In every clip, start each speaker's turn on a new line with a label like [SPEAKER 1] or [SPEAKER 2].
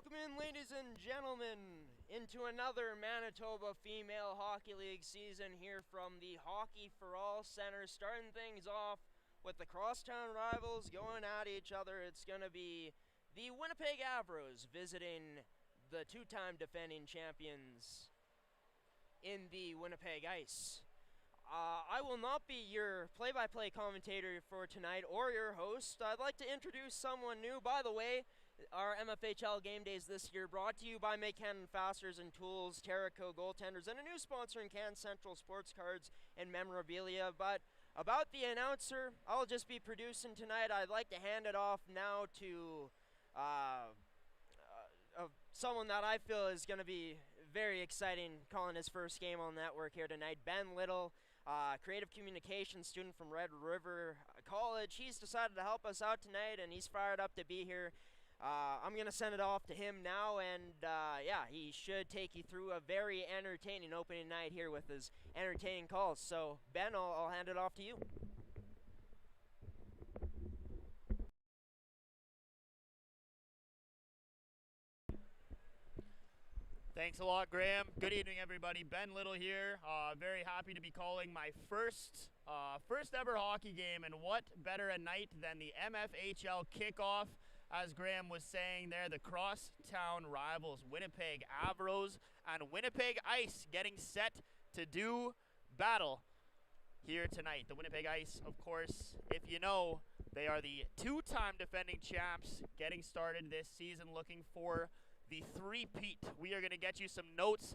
[SPEAKER 1] Welcome in, ladies and gentlemen, into another Manitoba Female Hockey League season here from the Hockey for All Center. Starting things off with the crosstown rivals going at each other. It's going to be the Winnipeg Avros visiting the two-time defending champions in the Winnipeg Ice. I will not be your play-by-play commentator for tonight or your host. I'd like to introduce someone new. By the way, our MFHL game days this year brought to you by Cannon Fasteners and Tools, Terrico Goaltenders, and a new sponsor in Can Central Sports Cards and Memorabilia. But about the announcer, I'll just be producing tonight. I'd like to hand it off now to someone that I feel is going to be very exciting calling his first game on the network here tonight, Ben Little. Creative communications student from Red River College. He's decided to help us out tonight, and he's fired up to be here. I'm going to send it off to him now, and yeah, he should take you through a very entertaining opening night here with his entertaining calls. So, Ben, I'll hand it off to you.
[SPEAKER 2] Thanks a lot, Graham. Good evening, everybody. Ben Little here. Very happy to be calling my first ever hockey game, and what better a night than the MFHL kickoff. As Graham was saying there, the crosstown rivals, Winnipeg Avros and Winnipeg Ice, getting set to do battle here tonight. The Winnipeg Ice, of course, if you know, they are the two-time defending champs, getting started this season, looking for the three-peat. We are going to get you some notes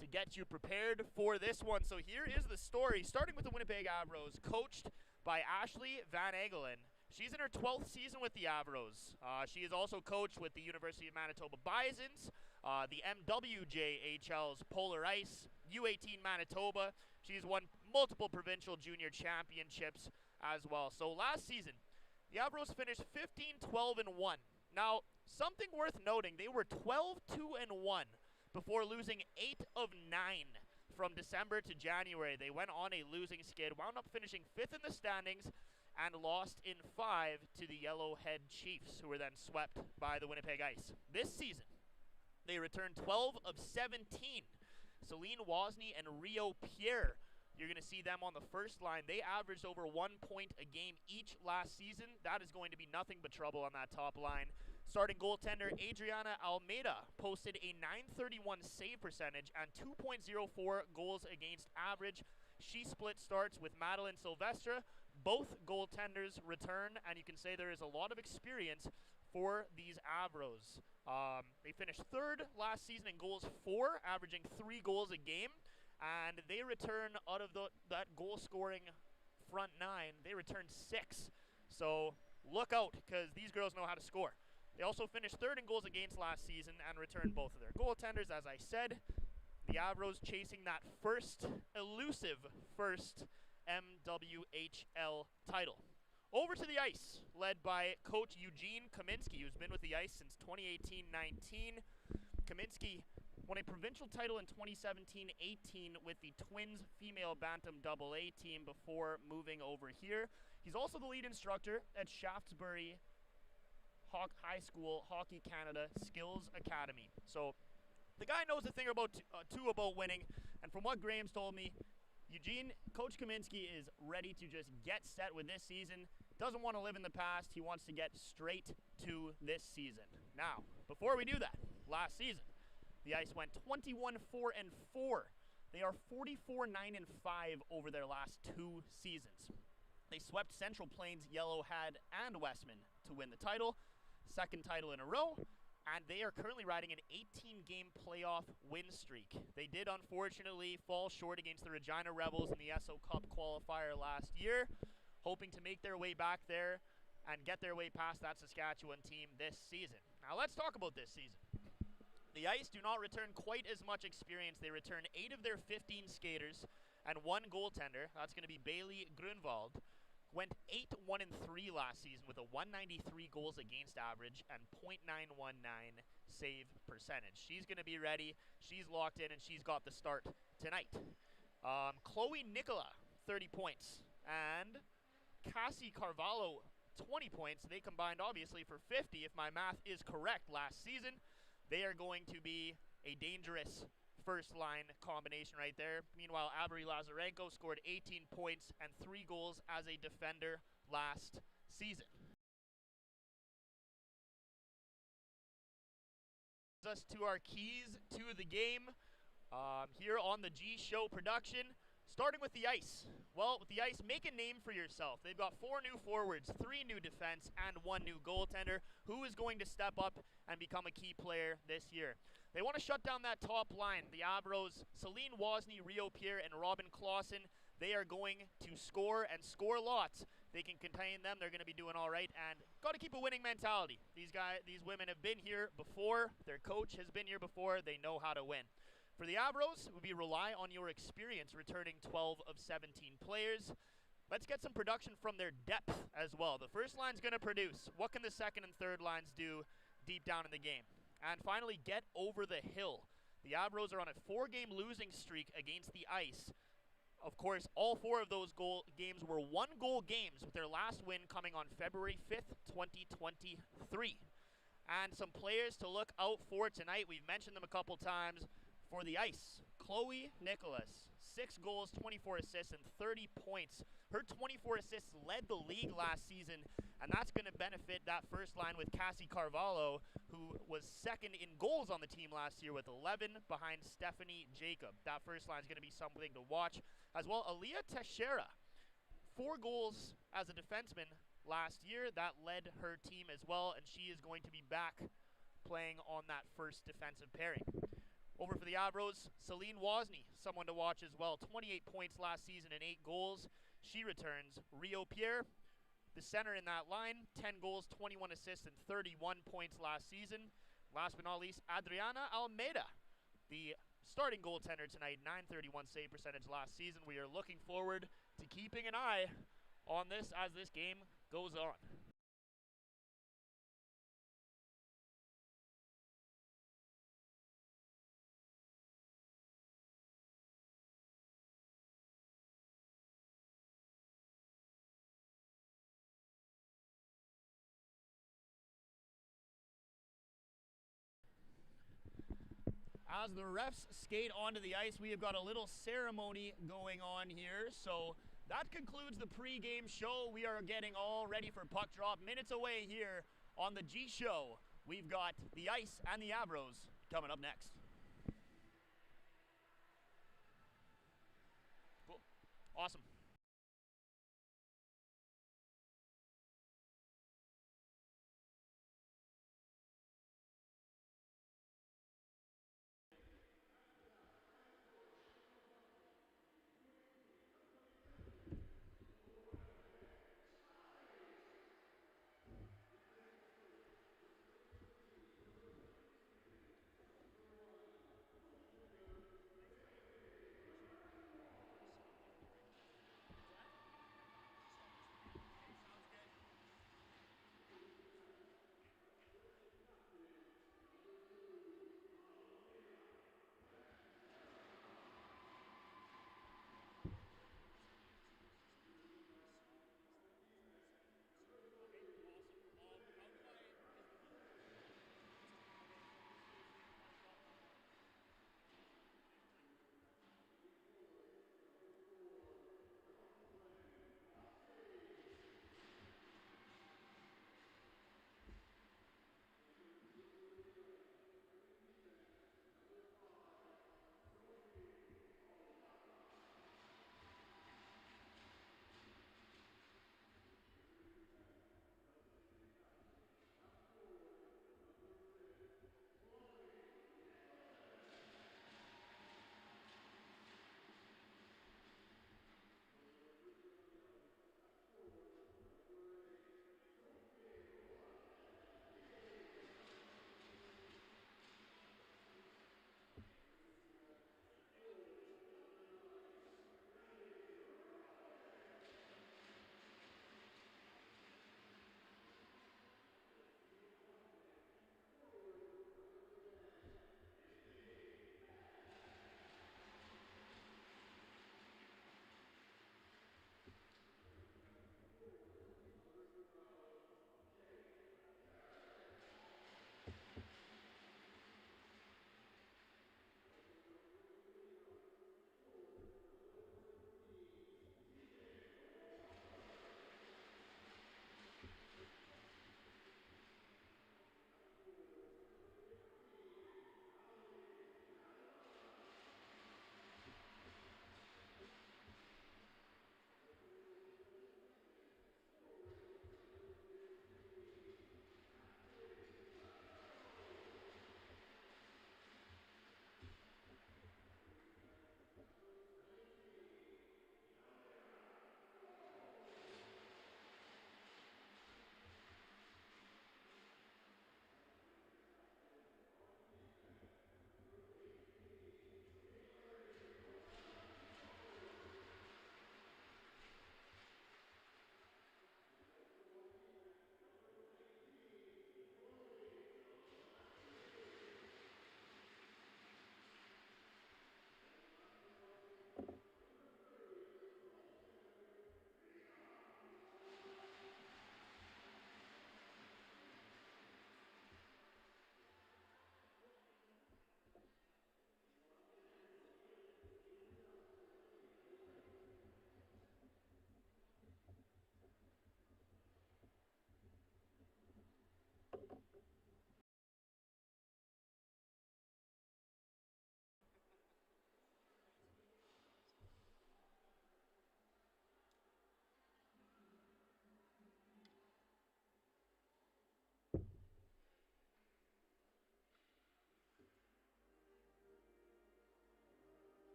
[SPEAKER 2] to get you prepared for this one. So here is the story, starting with the Winnipeg Avros, coached by Ashley Van Egelen. She's in her 12th season with the Avros. She is also coached with the University of Manitoba Bisons, the MWJHL's Polar Ice, U18 Manitoba. She's won multiple provincial junior championships as well. So last season, the Avros finished 15-12-1. Now, something worth noting, they were 12-2-1 before losing 8 of 9 from December to January. They went on a losing skid, wound up finishing 5th in the standings, and lost in 5 to the Yellowhead Chiefs, who were then swept by the Winnipeg Ice. This season, they returned 12 of 17. Celine Wozni and Rio Pierre, you're going to see them on the first line. They averaged over 1 point a game each last season. That is going to be nothing but trouble on that top line. Starting goaltender Adriana Almeida posted a .931 save percentage and 2.04 goals against average. She split starts with Madeline Silvestre. Both goaltenders return, and you can say there is a lot of experience for these Avros. They finished 3rd last season in goals for, averaging 3 goals a game, and they return out of that goal-scoring front 9, they return 6. So look out, because these girls know how to score. They also finished 3rd in goals against last season and returned both of their goaltenders, as I said. The Avros chasing that elusive first MWHL title. Over to the ice, led by Coach Eugene Kaminski, who's been with the Ice since 2018-19. Kaminski won a provincial title in 2017-18 with the Twins female Bantam AA team before moving over here. He's also the lead instructor at Shaftesbury High School Hockey Canada Skills Academy. So the guy knows a thing about about winning, and from what Graham's told me, Coach Kaminski is ready to just get set with this season. Doesn't want to live in the past. He wants to get straight to this season. Now, before we do that, last season, the Ice went 21-4-4. They are 44-9-5 over their last 2 seasons. They swept Central Plains, Yellowhead, and Westman to win the title, 2nd title in a row, and they are currently riding an 18-game playoff win streak. They did, unfortunately, fall short against the Regina Rebels in the SO Cup qualifier last year, hoping to make their way back there and get their way past that Saskatchewan team this season. Now let's talk about this season. The Ice do not return quite as much experience. They return 8 of their 15 skaters and 1 goaltender. That's going to be Bailey Grunwald. Went 8-1-3 last season with a 193 goals against average and .919 save percentage. She's going to be ready. She's locked in, and she's got the start tonight. Chloe Nicola, 30 points. And Cassie Carvalho, 20 points. They combined, obviously, for 50, if my math is correct, last season. They are going to be a dangerous first line combination right there. Meanwhile, Avery Lazarenko scored 18 points and 3 goals as a defender last season. Us to our keys to the game here on the GShow production, starting with the ice. Well, with the ice, make a name for yourself. They've got 4 new forwards, 3 new defense, and 1 new goaltender. Who is going to step up and become a key player this year? They want to shut down that top line. The Avros, Celine Wozni, Rio Pierre, and Robin Clausen, they are going to score and score lots. They can contain them. They're going to be doing all right, and got to keep a winning mentality. These women have been here before. Their coach has been here before. They know how to win. For the Avros, it would be rely on your experience, returning 12 of 17 players. Let's get some production from their depth as well. The first line's going to produce. What can the second and third lines do deep down in the game? And finally, get over the hill. The Avros are on a 4-game losing streak against the Ice. Of course, all 4 of those games were 1-goal games, with their last win coming on February 5th, 2023. And some players to look out for tonight. We've mentioned them a couple times. For the Ice, Chloe Nicholas, 6 goals, 24 assists, and 30 points. Her 24 assists led the league last season, and that's going to benefit that first line with Cassie Carvalho, who was second in goals on the team last year with 11 behind Stephanie Jacob. That first line is going to be something to watch. As well, Aaliyah Teixeira, 4 goals as a defenseman last year. That led her team as well, and she is going to be back playing on that first defensive pairing. Over for the Avros, Celine Wozni, someone to watch as well. 28 points last season and 8 goals. She returns. Rio Pierre, the center in that line, 10 goals, 21 assists, and 31 points last season. Last but not least, Adriana Almeida, the starting goaltender tonight, 931 save percentage last season. We are looking forward to keeping an eye on this as this game goes on. As the refs skate onto the ice, we have got a little ceremony going on here. So that concludes the pre-game show. We are getting all ready for puck drop. Minutes away here on the GShow. We've got the Ice and the Avros coming up next. Cool. Awesome.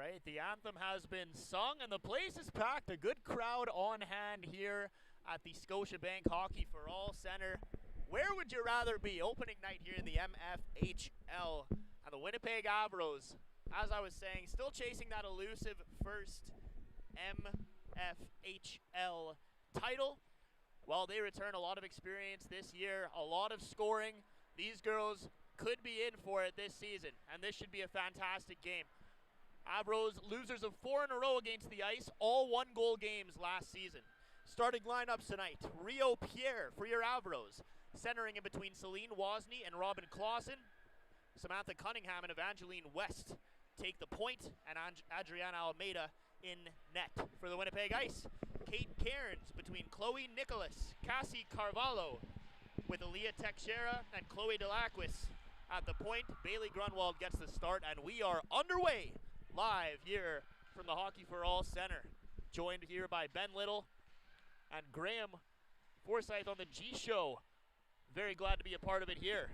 [SPEAKER 2] right, the anthem has been sung and the place is packed. A good crowd on hand here at the Scotiabank Hockey for All Center. Where would you rather be? Opening night here in the MFHL, and the Winnipeg Avros, as I was saying, still chasing that elusive first MFHL title. Well, they return a lot of experience this year, a lot of scoring. These girls could be in for it this season, and this should be a fantastic game. Avros, losers of 4 in a row against the Ice, all 1-goal games last season. Starting lineups tonight, Rio Pierre for your Avros. Centering in between Celine Wozni and Robin Clausen. Samantha Cunningham and Evangeline West take the point, and Adriana Almeida in net for the Winnipeg Ice. Kate Cairns between Chloe Nicholas, Cassie Carvalho with Aaliyah Teixeira and Chloe Delacquis at the point. Bailey Grunwald gets the start, and we are underway live here from the Hockey for All Center. Joined here by Ben Little and Graham Forsyth on the G-Show. Very glad to be a part of it here.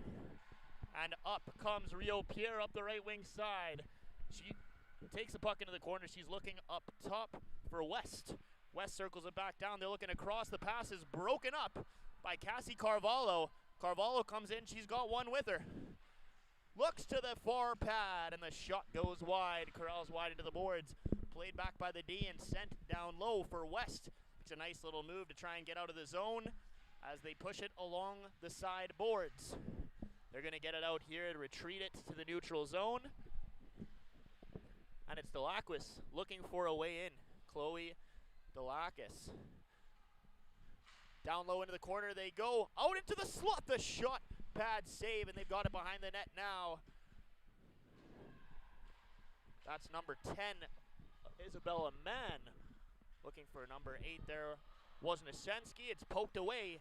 [SPEAKER 2] And up comes Rio Pierre up the right wing side. She takes the puck into the corner. She's looking up top for West. West circles it back down. They're looking across. The pass is broken up by Cassie Carvalho. Carvalho comes in. She's got one with her. Looks to the far pad, and the shot goes wide. Corrals wide into the boards. Played back by the D and sent down low for West. It's a nice little move to try and get out of the zone as they push it along the side boards. They're going to get it out here to retreat it to the neutral zone. And it's Delacquis looking for a way in. Chloe Delacquis. Down low into the corner they go. Out into the slot. The shot pad save, and they've got it behind the net now. That's number 10, Isabella Mann. Looking for number 8 there. Wozniacki. It's poked away,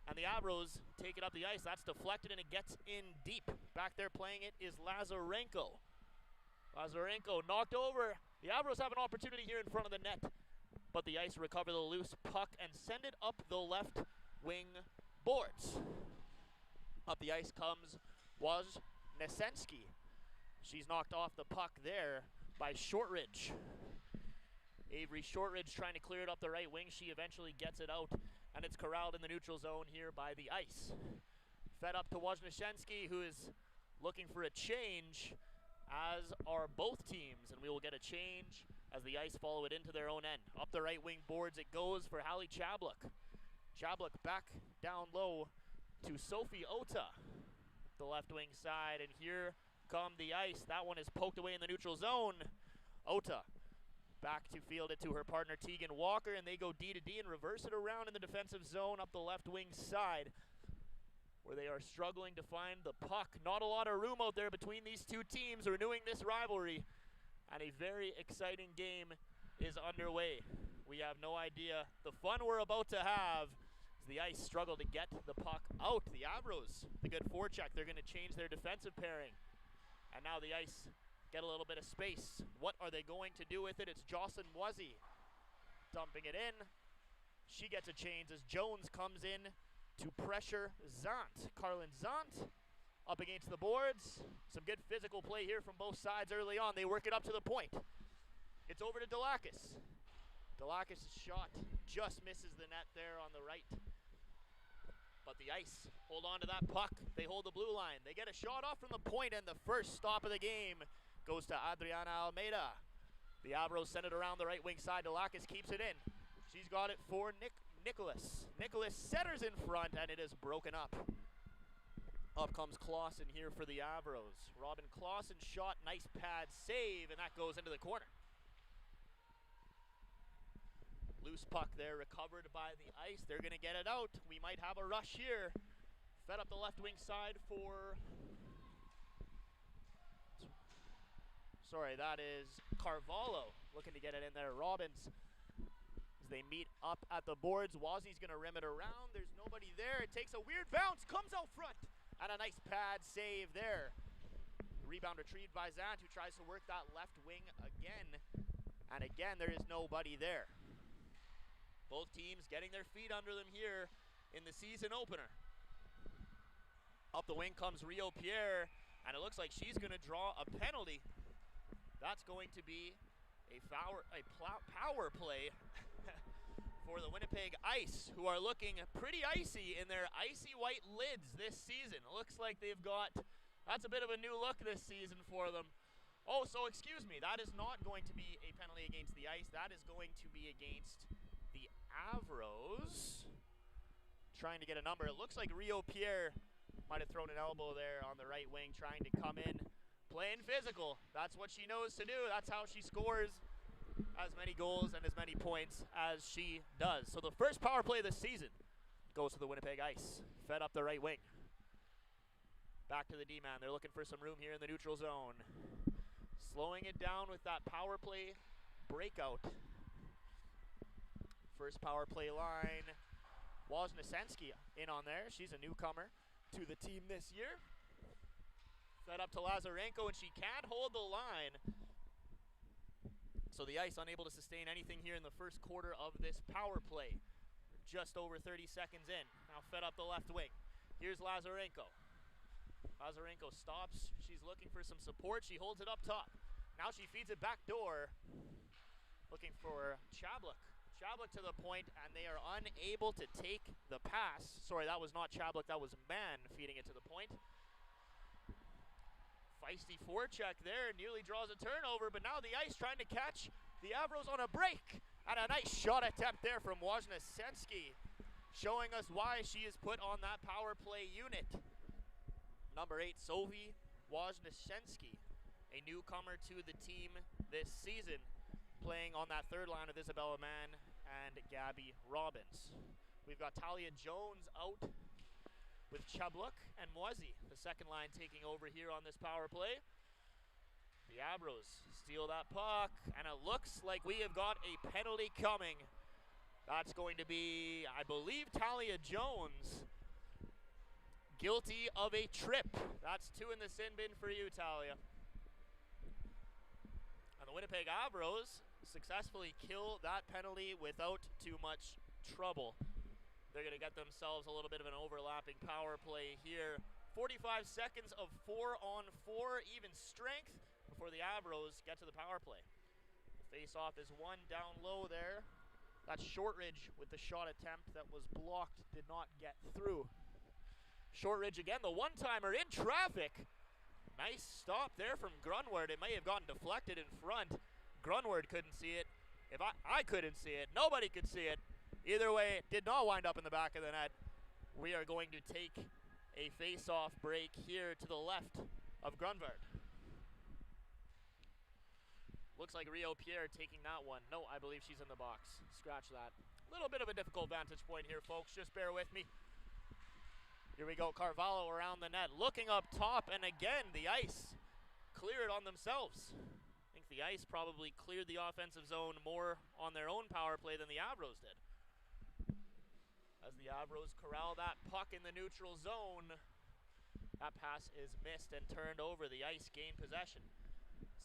[SPEAKER 2] and the Avros take it up the ice. That's deflected, and it gets in deep. Back there playing it is Lazarenko. Lazarenko knocked over. The Avros have an opportunity here in front of the net, but the Ice recover the loose puck and send it up the left wing boards. Up the ice comes Wozniacki. She's knocked off the puck there by Shortridge. Avery Shortridge trying to clear it up the right wing. She eventually gets it out, and it's corralled in the neutral zone here by the Ice. Fed up to Wozniacki, who is looking for a change, as are both teams, and we will get a change as the Ice follow it into their own end. Up the right wing boards it goes for Hallie Chabluk. Chabluk back down low to Sophie Ota, the left wing side, and here come the Ice. That one is poked away in the neutral zone. Ota back to field it to her partner Tegan Walker, and they go D to D and reverse it around in the defensive zone up the left wing side, where they are struggling to find the puck. Not a lot of room out there between these two teams, renewing this rivalry, and a very exciting game is underway. We have no idea the fun we're about to have as the Ice struggle to get the puck out. The Avros, the good forecheck, they're going to change their defensive pairing, and now the Ice get a little bit of space. What are they going to do with it? It's Jocelyn Wuzzy dumping it in. She gets a change as Jones comes in to pressure Zant. Carlin Zant up against the boards. Some good physical play here from both sides early on. They work it up to the point. It's over to Delacquis. Delacquis' shot just misses the net there on the right. But the Ice hold on to that puck. They hold the blue line. They get a shot off from the point, and the first stop of the game goes to Adriana Almeida. The Avros send it around the right wing side. Delacquis keeps it in. She's got it for Nicholas. Nicholas centers in front, and it is broken up. Up comes Clausen here for the Avros. Robin Clausen shot, nice pad save, and that goes into the corner. Loose puck there, recovered by the Ice. They're going to get it out. We might have a rush here. Fed up the left wing side for... Sorry, that is Carvalho looking to get it in there. Robbins, as they meet up at the boards. Wazzy's going to rim it around. There's nobody there. It takes a weird bounce, comes out front, and a nice pad save there. Rebound retrieved by Zant, who tries to work that left wing again. And again, there is nobody there. Both teams getting their feet under them here in the season opener. Up the wing comes Rio Pierre, and it looks like she's going to draw a penalty. That's going to be a power play for the Winnipeg Ice, who are looking pretty icy in their icy white lids this season. It looks like they've got, that's a bit of a new look this season for them. Oh, so excuse me, that is not going to be a penalty against the Ice. That is going to be against the Avros. Trying to get a number. It looks like Rio Pierre might have thrown an elbow there on the right wing, trying to come in, playing physical. That's what she knows to do. That's how she scores as many goals and as many points as she does. So the first power play of the season goes to the Winnipeg Ice. Fed up the right wing. Back to the D-man. They're looking for some room here in the neutral zone. Slowing it down with that power play breakout. First power play line. Wozniacki in on there. She's a newcomer to the team this year. Fed up to Lazarenko, and she can't hold the line. So the Ice unable to sustain anything here in the first quarter of this power play. Just over 30 seconds in. Now fed up the left wing. Here's Lazarenko. Lazarenko stops. She's looking for some support. She holds it up top. Now she feeds it back door. Looking for Chablik. Chablik to the point, and they are unable to take the pass. Sorry, that was not Chablik. That was Mann feeding it to the point. Feisty forecheck there. Nearly draws a turnover, but now the Ice trying to catch the Avros on a break. And a nice shot attempt there from Wozniacki, showing us why she is put on that power play unit. Number 8, Sophie Wozniacki, a newcomer to the team this season, playing on that third line with Isabella Mann and Gabby Robbins. We've got Talia Jones out with Chablik and Moisey, the second line taking over here on this power play. The Avros steal that puck, and it looks like we have got a penalty coming. That's going to be, I believe, Talia Jones. Guilty of a trip. That's 2 in the sin bin for you, Talia. And the Winnipeg Avros successfully kill that penalty without too much trouble. They're going to get themselves a little bit of an overlapping power play here. 45 seconds of 4-on-4 even strength before the Avros get to the power play. The face-off is one down low there. That's Shortridge with the shot attempt that was blocked, did not get through. Shortridge again, the one-timer in traffic. Nice stop there from Grunwald. It may have gotten deflected in front. Grunwald couldn't see it. If I couldn't see it, nobody could see it. Either way, it did not wind up in the back of the net. We are going to take a face-off break here to the left of Grunwald. Looks like Rio Pierre taking that one. No, I believe she's in the box. Scratch that. Little bit of a difficult vantage point here, folks. Just bear with me. Here we go, Carvalho around the net, looking up top, and again, the Ice clear it on themselves. I think the Ice probably cleared the offensive zone more on their own power play than the Avros did. As the Avros corral that puck in the neutral zone, that pass is missed and turned over. The Ice gain possession.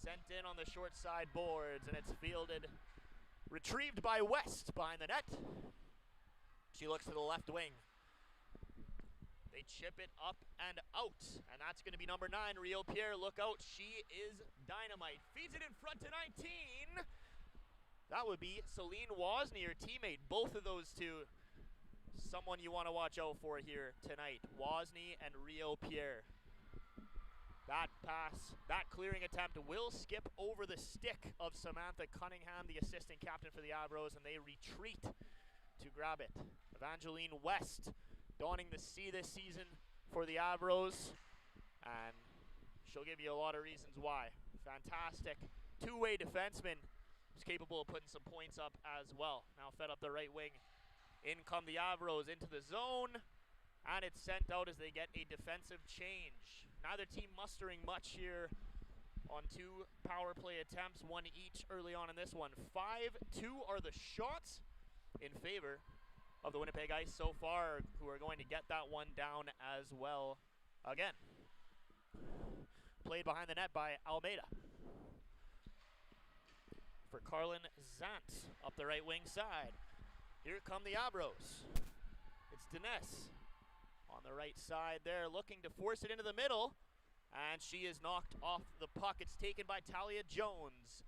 [SPEAKER 2] Sent in on the short side boards, and it's fielded, retrieved by West behind the net. She looks to the left wing. They chip it up and out, and that's going to be number 9, Rio Pierre. Look out, she is dynamite. Feeds it in front to 19. That would be Celine Wozni, her teammate. Both of those two, someone you want to watch out for here tonight. Wozni and Rio Pierre. That pass, that clearing attempt will skip over the stick of Samantha Cunningham, the assistant captain for the Avros, and they retreat to grab it. Evangeline West donning the C this season for the Avros, and she'll give you a lot of reasons why. Fantastic two-way defenseman, who's capable of putting some points up as well. Now fed up the right wing. In come the Avros into the zone, and it's sent out as they get a defensive change. Neither team mustering much here on 2 power play attempts, 1 each early on in this one. 5-2 are the shots in favor of the Winnipeg Ice so far, who are going to get that one down as well again. Played behind the net by Almeida. For Carlin Zant up the right wing side. Here come the Avros. It's Dines on the right side there, looking to force it into the middle. And she is knocked off the puck. It's taken by Talia Jones.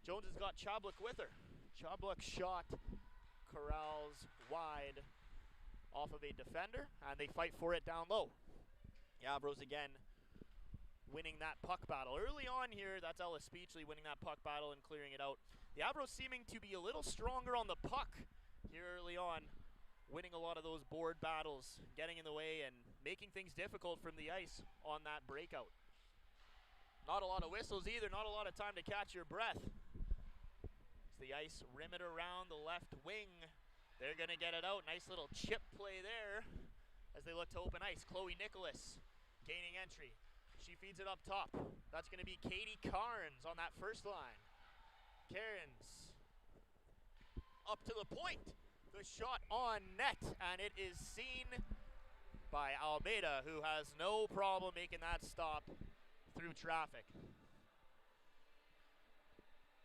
[SPEAKER 2] Jones has got Chablik with her. Chablik shot corrals wide off of a defender, and they fight for it down low. The Avros again winning that puck battle. Early on here, that's Ella Speechley winning that puck battle and clearing it out. The Avros seeming to be a little stronger on the puck here early on, winning a lot of those board battles, getting in the way and making things difficult from the ice on that breakout. Not a lot of whistles either, not a lot of time to catch your breath. As the ice rim it around the left wing, they're going to get it out. Nice little chip play there as they look to open ice. Chloe Nicholas gaining entry. She feeds it up top. That's going to be Katie Carnes on that first line. Carnes up to the point. The shot on net, and it is seen by Almeida, who has no problem making that stop through traffic.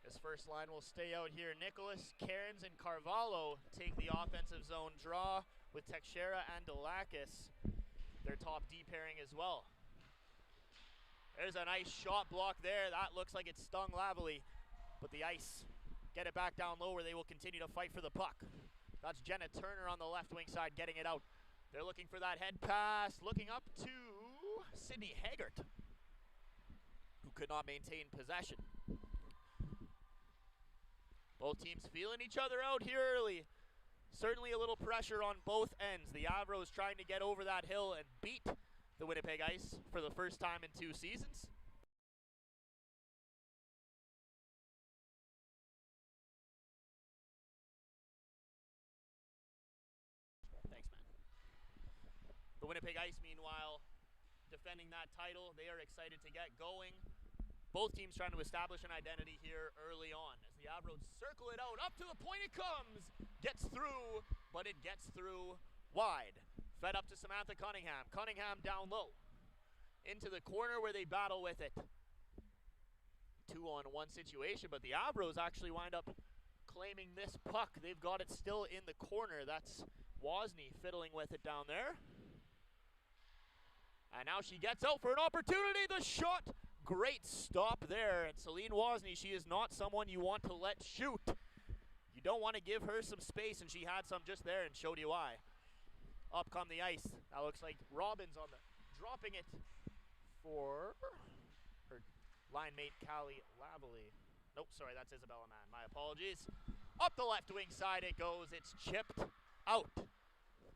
[SPEAKER 2] This first line will stay out here. Nicholas, Cairns, and Carvalho take the offensive zone draw with Teixeira and Delakis, their top D pairing as well. There's a nice shot block there. That looks like it stung Lavely, but the Ice get it back down low where they will continue to fight for the puck. That's Jenna Turner on the left wing side getting it out. They're looking for that head pass, looking up to Sydney Haggart, who could not maintain possession. Both teams feeling each other out here early. Certainly a little pressure on both ends. The Avros trying to get over that hill and beat the Winnipeg Ice for the first time in 2 seasons. Thanks, man. The Winnipeg Ice, meanwhile, defending that title. They are excited to get going. Both teams trying to establish an identity here early on. As the Avros circle it out, up to the point it comes. Gets through, but it gets through wide. Fed up to Samantha Cunningham. Cunningham down low. Into the corner where they battle with it. 2-on-1 situation, but the Avros actually wind up claiming this puck. They've got it still in the corner. That's Wozni fiddling with it down there. And now she gets out for an opportunity. The shot. Great stop there. And Celine Wozni, she is not someone you want to let shoot. You don't want to give her some space, and she had some just there and showed you why. Up come the Ice. That looks like Robbins on the dropping it for her line mate Callie Lavely. Nope, sorry, that's Isabella Mann. My apologies. Up the left wing side it goes. It's chipped out.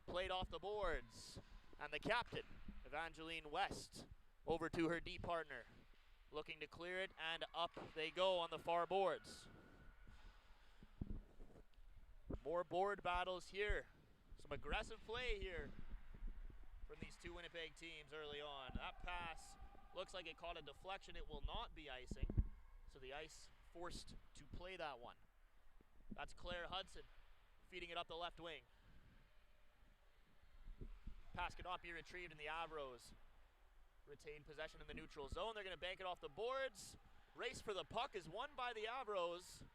[SPEAKER 2] Played off the boards. And the captain, Evangeline West, over to her D partner. Looking to clear it, and up they go on the far boards. More board battles here. Some aggressive play here from these two Winnipeg teams early on. That pass looks like it caught a deflection. It will not be icing, so the Ice forced to play that one. That's Claire Hudson feeding it up the left wing. Pass cannot be retrieved, and the Avros retain possession in the neutral zone. They're going to bank it off the boards. Race for the puck is won by the Avros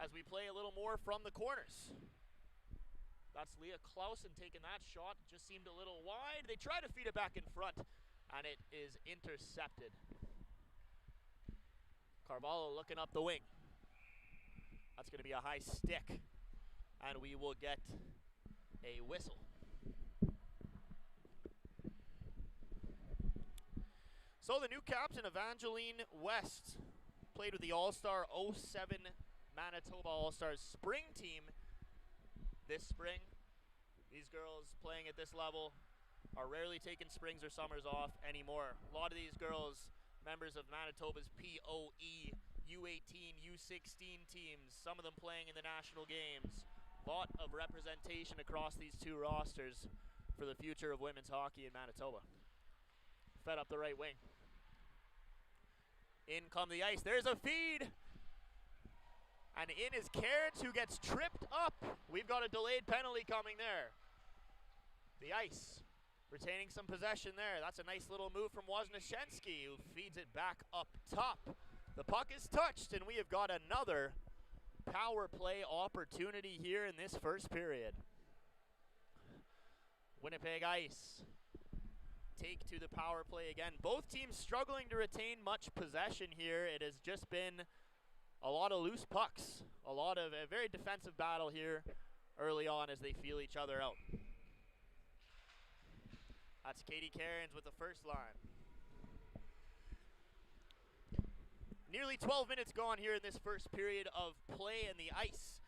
[SPEAKER 2] as we play a little more from the corners. That's Leah Clausen taking that shot. Just seemed a little wide. They try to feed it back in front, and it is intercepted. Carvalho looking up the wing. That's going to be a high stick, and we will get a whistle. So the new captain, Evangeline West, played with the All-Star 07 Manitoba All-Stars spring team this spring. These girls playing at this level are rarely taking springs or summers off anymore. A lot of these girls, members of Manitoba's POE, U18, U16 teams, some of them playing in the national games. A lot of representation across these two rosters for the future of women's hockey in Manitoba. Fed up the right wing. In come the Ice. There's a feed. And in is Cairns, who gets tripped up. We've got a delayed penalty coming there. The Ice retaining some possession there. That's a nice little move from Wozniachenski, who feeds it back up top. The puck is touched, and we have got another power play opportunity here in this first period. Winnipeg Ice take to the power play again. Both teams struggling to retain much possession here. It has just been a lot of loose pucks. A lot of a very defensive battle here early on as they feel each other out. That's Katie Cairns with the first line. Nearly 12 minutes gone here in this first period of play, and the Ice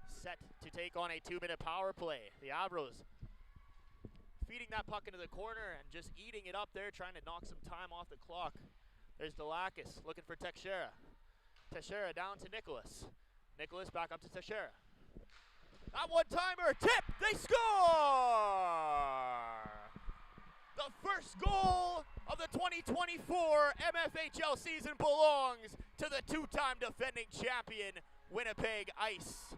[SPEAKER 2] set to take on a 2-minute power play. The Avros feeding that puck into the corner and just eating it up there, trying to knock some time off the clock. There's Delakis looking for Teixeira. Teixeira down to Nicholas. Nicholas back up to Teixeira. That one-timer, tip, they score! The first goal of the 2024 MFHL season belongs to the two-time defending champion, Winnipeg Ice.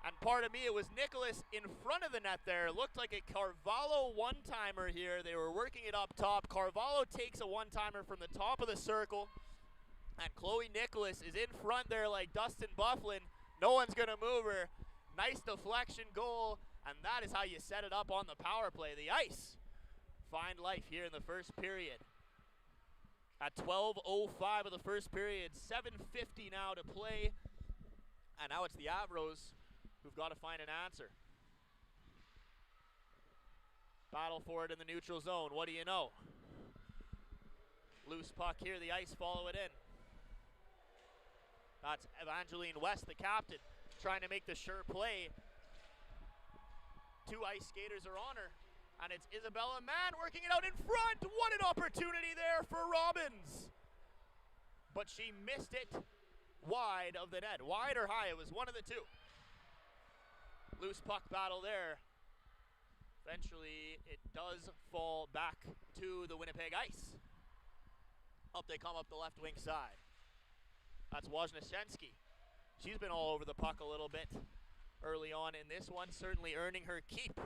[SPEAKER 2] And pardon me, it was Nicholas in front of the net there. It looked like a Carvalho one-timer here. They were working it up top. Carvalho takes a one-timer from the top of the circle. And Chloe Nicholas is in front there like Dustin Bufflin. No one's going to move her. Nice deflection goal. And that is how you set it up on the power play. The Ice find life here in the first period. At 12:05 of the first period, 7:50 now to play. And now it's the Avros who've got to find an answer. Battle for it in the neutral zone. What do you know? Loose puck here. The Ice follow it in. That's Evangeline West, the captain, trying to make the sure play. Two Ice skaters are on her. And it's Isabella Mann working it out in front. What an opportunity there for Robbins. But she missed it wide of the net. Wide or high, it was one of the two. Loose puck battle there. Eventually, it does fall back to the Winnipeg Ice. Up they come up the left wing side. That's Wojnaszewski. She's been all over the puck a little bit early on in this one, certainly earning her keep.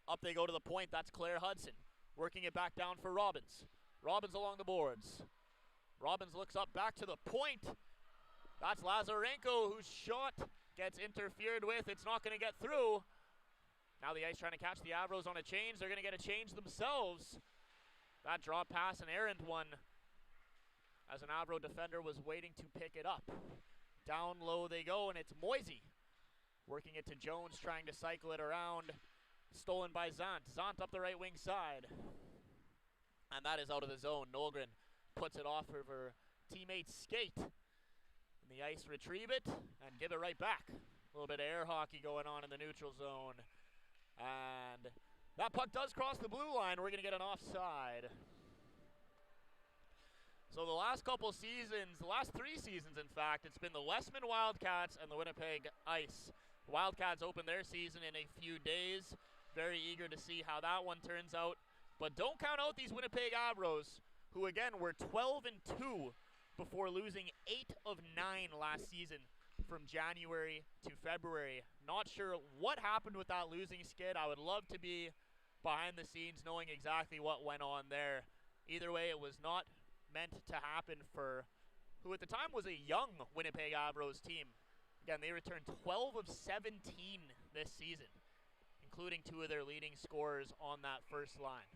[SPEAKER 2] Up they go to the point. That's Claire Hudson working it back down for Robbins. Robbins along the boards. Robbins looks up back to the point. That's Lazarenko, whose shot gets interfered with. It's not going to get through. Now the Ice trying to catch the Avros on a change. They're going to get a change themselves. That drop pass, an errant one, as an Avro defender was waiting to pick it up. Down low they go, and it's Moisey working it to Jones, trying to cycle it around. Stolen by Zant. Zant up the right wing side. And that is out of the zone. Nolgren puts it off of her teammate's skate. And the Ice retrieve it and give it right back. A little bit of air hockey going on in the neutral zone. And that puck does cross the blue line. We're going to get an offside. So the last couple seasons, the last 3 seasons in fact, it's been the Westman Wildcats and the Winnipeg Ice. The Wildcats open their season in a few days. Very eager to see how that one turns out. But don't count out these Winnipeg Avros, who again were 12-2 before losing 8 of 9 last season from January to February. Not sure what happened with that losing skid. I would love to be behind the scenes knowing exactly what went on there. Either way, it was not meant to happen for who at the time was a young Winnipeg Avros team. Again, they returned 12 of 17 this season, including 2 of their leading scorers on that first line.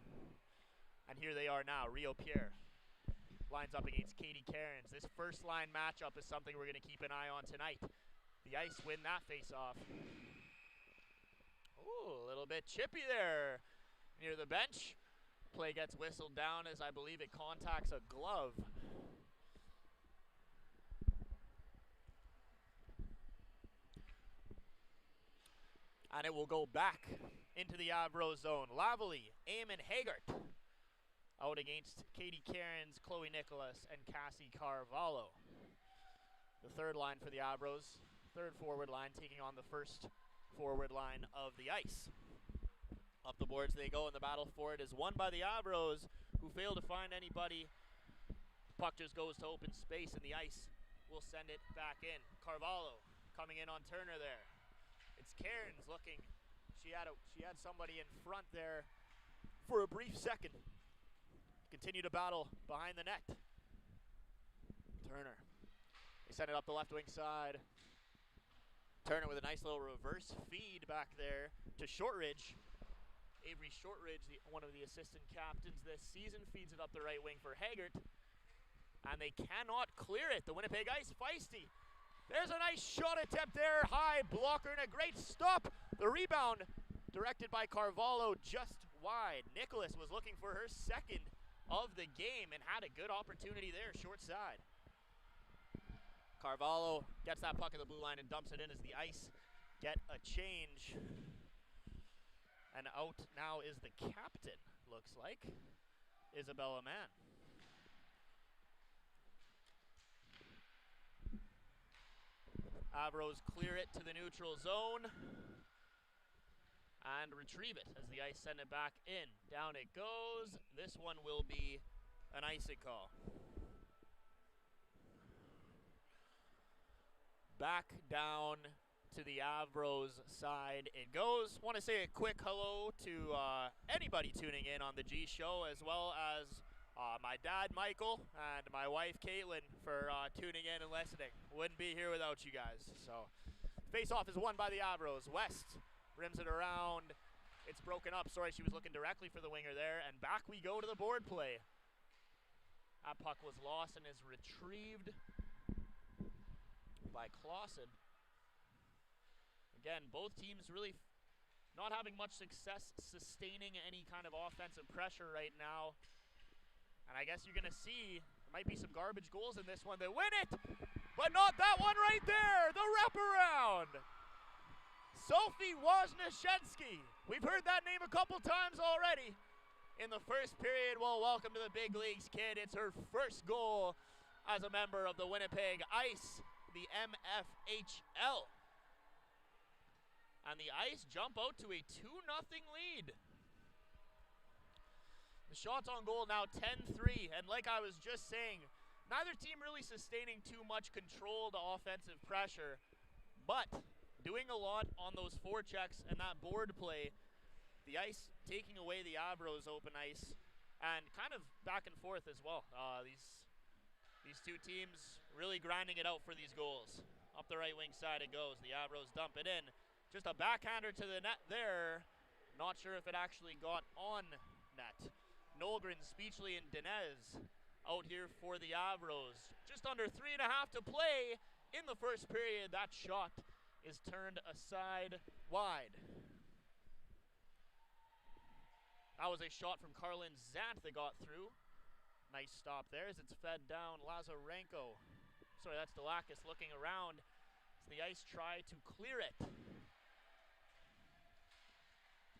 [SPEAKER 2] And here they are now. Rio Pierre lines up against Katie Cairns. This first line matchup is something we're going to keep an eye on tonight. The Ice win that face-off. Ooh, a little bit chippy there near the bench. Play gets whistled down as I believe it contacts a glove. And it will go back into the Avro zone. Lavely, Eamon Haggart out against Katie Cairns, Chloe Nicholas, and Cassie Carvalho. The third line for the Avros. Third forward line taking on the first forward line of the Ice. Up the boards they go, and the battle for it is won by the Avros, who fail to find anybody. Puck just goes to open space, and the Ice will send it back in. Carvalho coming in on Turner there. It's Cairns looking. She had somebody in front there for a brief second. Continue to battle behind the net. Turner. They send it up the left wing side. Turner with a nice little reverse feed back there to Shortridge. Avery Shortridge, one of the assistant captains this season, feeds it up the right wing for Haggart. And they cannot clear it. The Winnipeg Ice feisty. There's a nice shot attempt there. High blocker and a great stop. The rebound directed by Carvalho just wide. Nicholas was looking for her second of the game and had a good opportunity there, short side. Carvalho gets that puck at the blue line and dumps it in as the Ice get a change. And out now is the captain, looks like, Isabella Mann. Avros clear it to the neutral zone and retrieve it as the Ice send it back in. Down it goes. This one will be an icing call. Back down to the Avros side it goes. Want to say a quick hello to anybody tuning in on the G Show, as well as my dad Michael and my wife Caitlin for tuning in and listening. Wouldn't be here without you guys. So face-off is won by the Avros. West rims it around. It's broken up. Sorry, she was looking directly for the winger there. And back we go to the board play. That puck was lost and is retrieved by Clausen. Again, both teams really not having much success sustaining any kind of offensive pressure right now. And I guess you're going to see there might be some garbage goals in this one. They win it, but not that one right there. The wraparound. Sophie Wojnaszewski. We've heard that name a couple times already in the first period. Well, welcome to the big leagues, kid. It's her first goal as a member of the Winnipeg Ice, the MFHL. And the Ice jump out to a 2-0 lead. The shots on goal now 10-3, and like I was just saying, neither team really sustaining too much controlled offensive pressure, but doing a lot on those forechecks and that board play. The Ice taking away the Avros open ice, and kind of back and forth as well. These two teams really grinding it out for these goals. Up the right wing side it goes. The Avros dump it in. Just a backhander to the net there. Not sure if it actually got on net. Nolgren, Speechley, and Dinez out here for the Avros. Just under 3.5 to play in the first period. That shot is turned aside wide. That was a shot from Carlin Zant that got through. Nice stop there as it's fed down. Lazarenko. Sorry, that's Delakis looking around as the Ice try to clear it.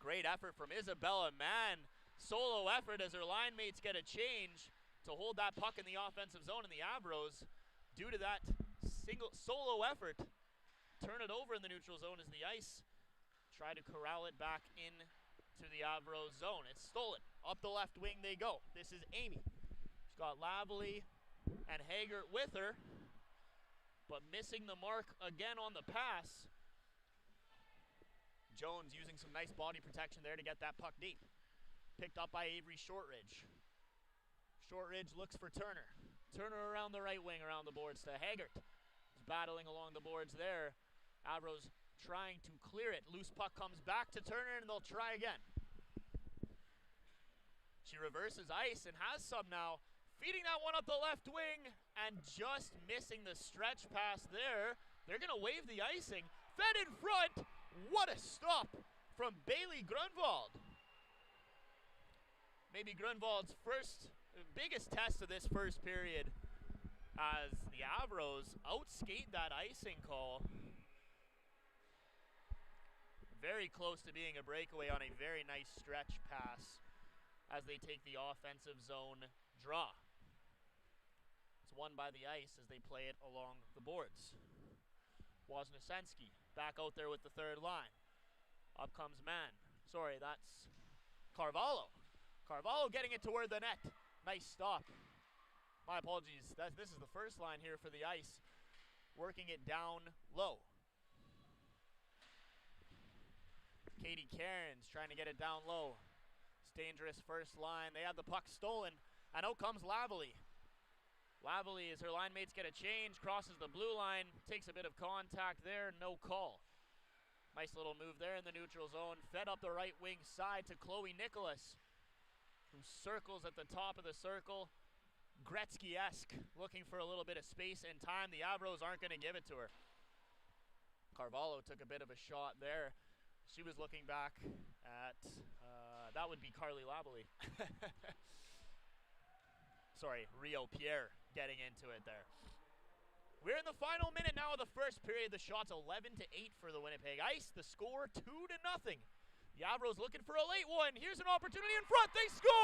[SPEAKER 2] Great effort from Isabella Mann. Solo effort as her line mates get a change to hold that puck in the offensive zone, and the Avros, due to that solo effort, turn it over in the neutral zone as the Ice try to corral it back in to the Avros zone. It's stolen. Up the left wing they go. This is Amy. She's got Lavely and Haggart with her, but missing the mark again on the pass. Jones using some nice body protection there to get that puck deep. Picked up by Avery Shortridge. Shortridge looks for Turner. Turner around the right wing, around the boards to Haggart. He's battling along the boards there. Avros trying to clear it. Loose puck comes back to Turner and they'll try again. She reverses ice and has some now. Feeding that one up the left wing and just missing the stretch pass there. They're going to wave the icing. Fed in front. What a stop from Bailey Grunwald. Maybe Grunwald's biggest test of this first period as the Avros outskate that icing call. Very close to being a breakaway on a very nice stretch pass as they take the offensive zone draw. It's won by the Ice as they play it along the boards. Wojnaszewski back out there with the third line. Up comes Mann. Sorry, that's Carvalho. Carvalho getting it toward the net. Nice stop. My apologies. This is the first line here for the Ice. Working it down low. Katie Cairns trying to get it down low. It's dangerous first line. They had the puck stolen. And out comes Lavely. Lavely, as her line mates get a change, crosses the blue line. Takes a bit of contact there. No call. Nice little move there in the neutral zone. Fed up the right wing side to Chloe Nicholas, who circles at the top of the circle. Gretzky-esque, looking for a little bit of space and time. The Avros aren't going to give it to her. Carvalho took a bit of a shot there. She was looking back at, that would be Carly Labely. Sorry, Rio Pierre getting into it there. We're in the final minute now of the first period. The shot's 11-8 for the Winnipeg Ice. The score 2-0. The Avros looking for a late one. Here's an opportunity in front. They score!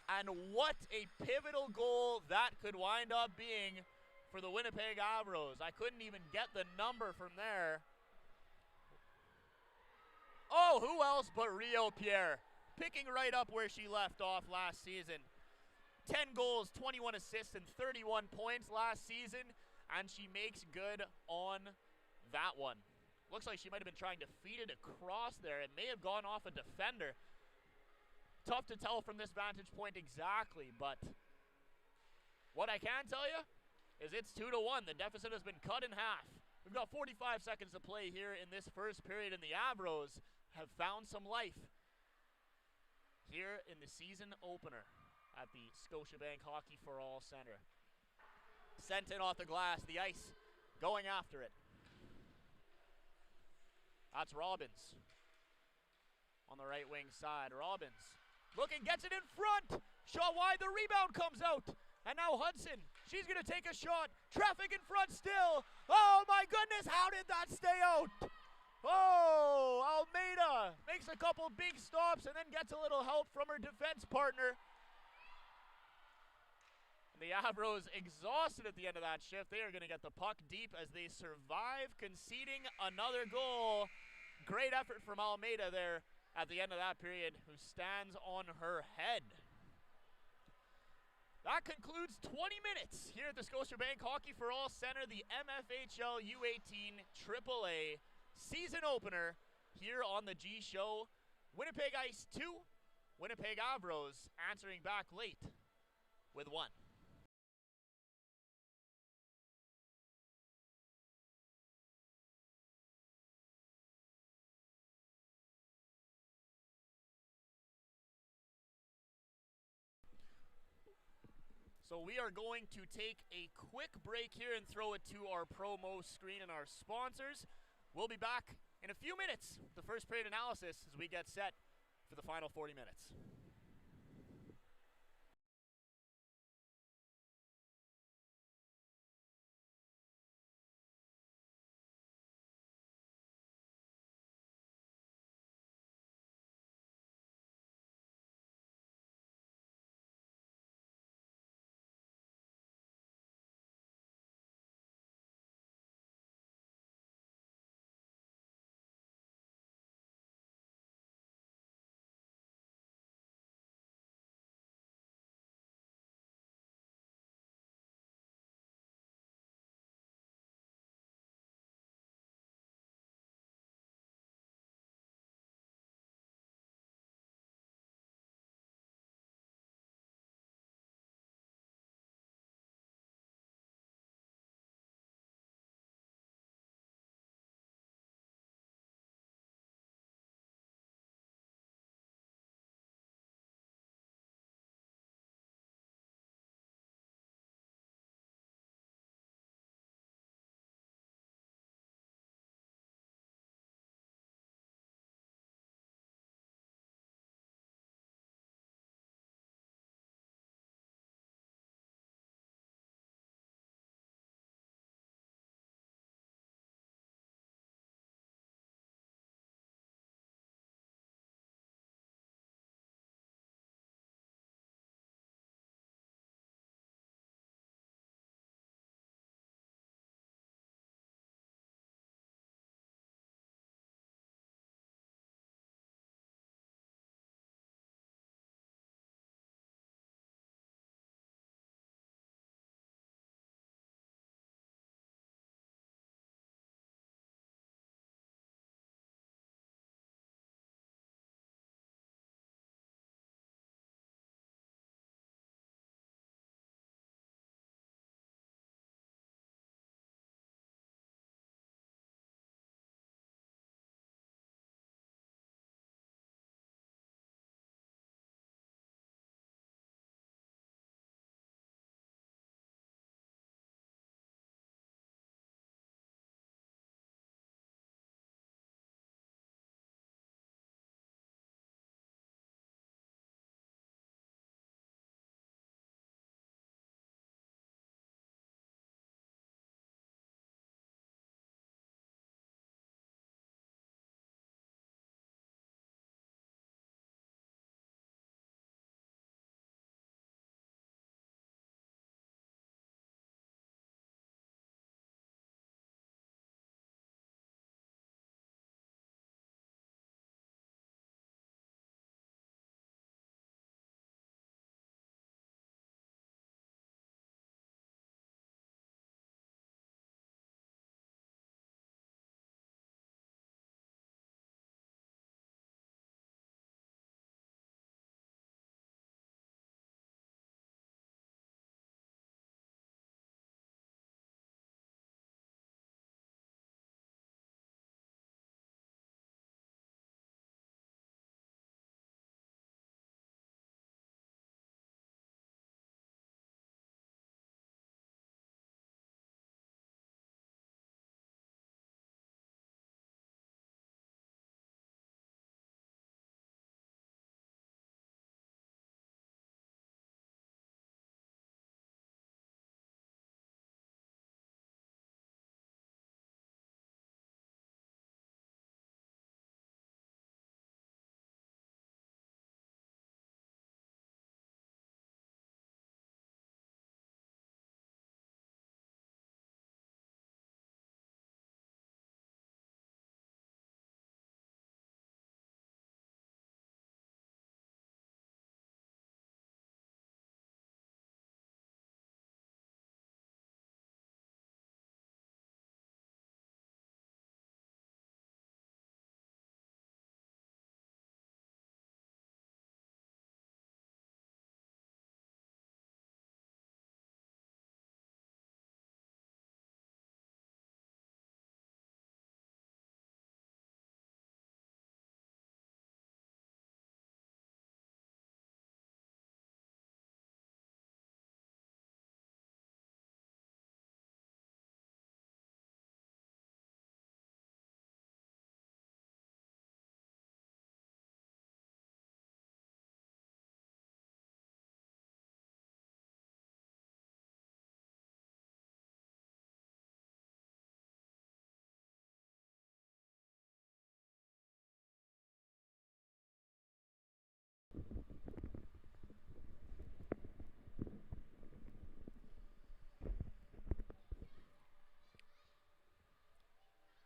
[SPEAKER 2] And what a pivotal goal that could wind up being for the Winnipeg Avros. I couldn't even get the number from there. Oh, who else but Rio Pierre? Picking right up where she left off last season. 10 goals, 21 assists, and 31 points last season, and she makes good on that one. Looks like she might have been trying to feed it across there. It may have gone off a defender. Tough to tell from this vantage point exactly, but what I can tell you is it's 2-1. The deficit has been cut in half. We've got 45 seconds to play here in this first period, and the Avros have found some life here in the season opener at the Scotiabank Hockey for All Center. Sent in off the glass, the Ice going after it. That's Robbins on the right wing side. Robbins looking, gets it in front. Shot wide, the rebound comes out. And now Hudson, she's going to take a shot. Traffic in front still. Oh my goodness, how did that stay out? Oh, Almeida makes a couple big stops and then gets a little help from her defense partner. The Avros exhausted at the end of that shift. They are going to get the puck deep as they survive conceding another goal. Great effort from Almeida there at the end of that period, who stands on her head. That concludes 20 minutes here at the Scotiabank Hockey for All Center, the MFHL U18 AAA season opener here on the GShow. Winnipeg Ice 2, Winnipeg Avros answering back late with 1. So we are going to take a quick break here and throw it to our promo screen and our sponsors. We'll be back in a few minutes, the first period analysis, as we get set for the final 40 minutes.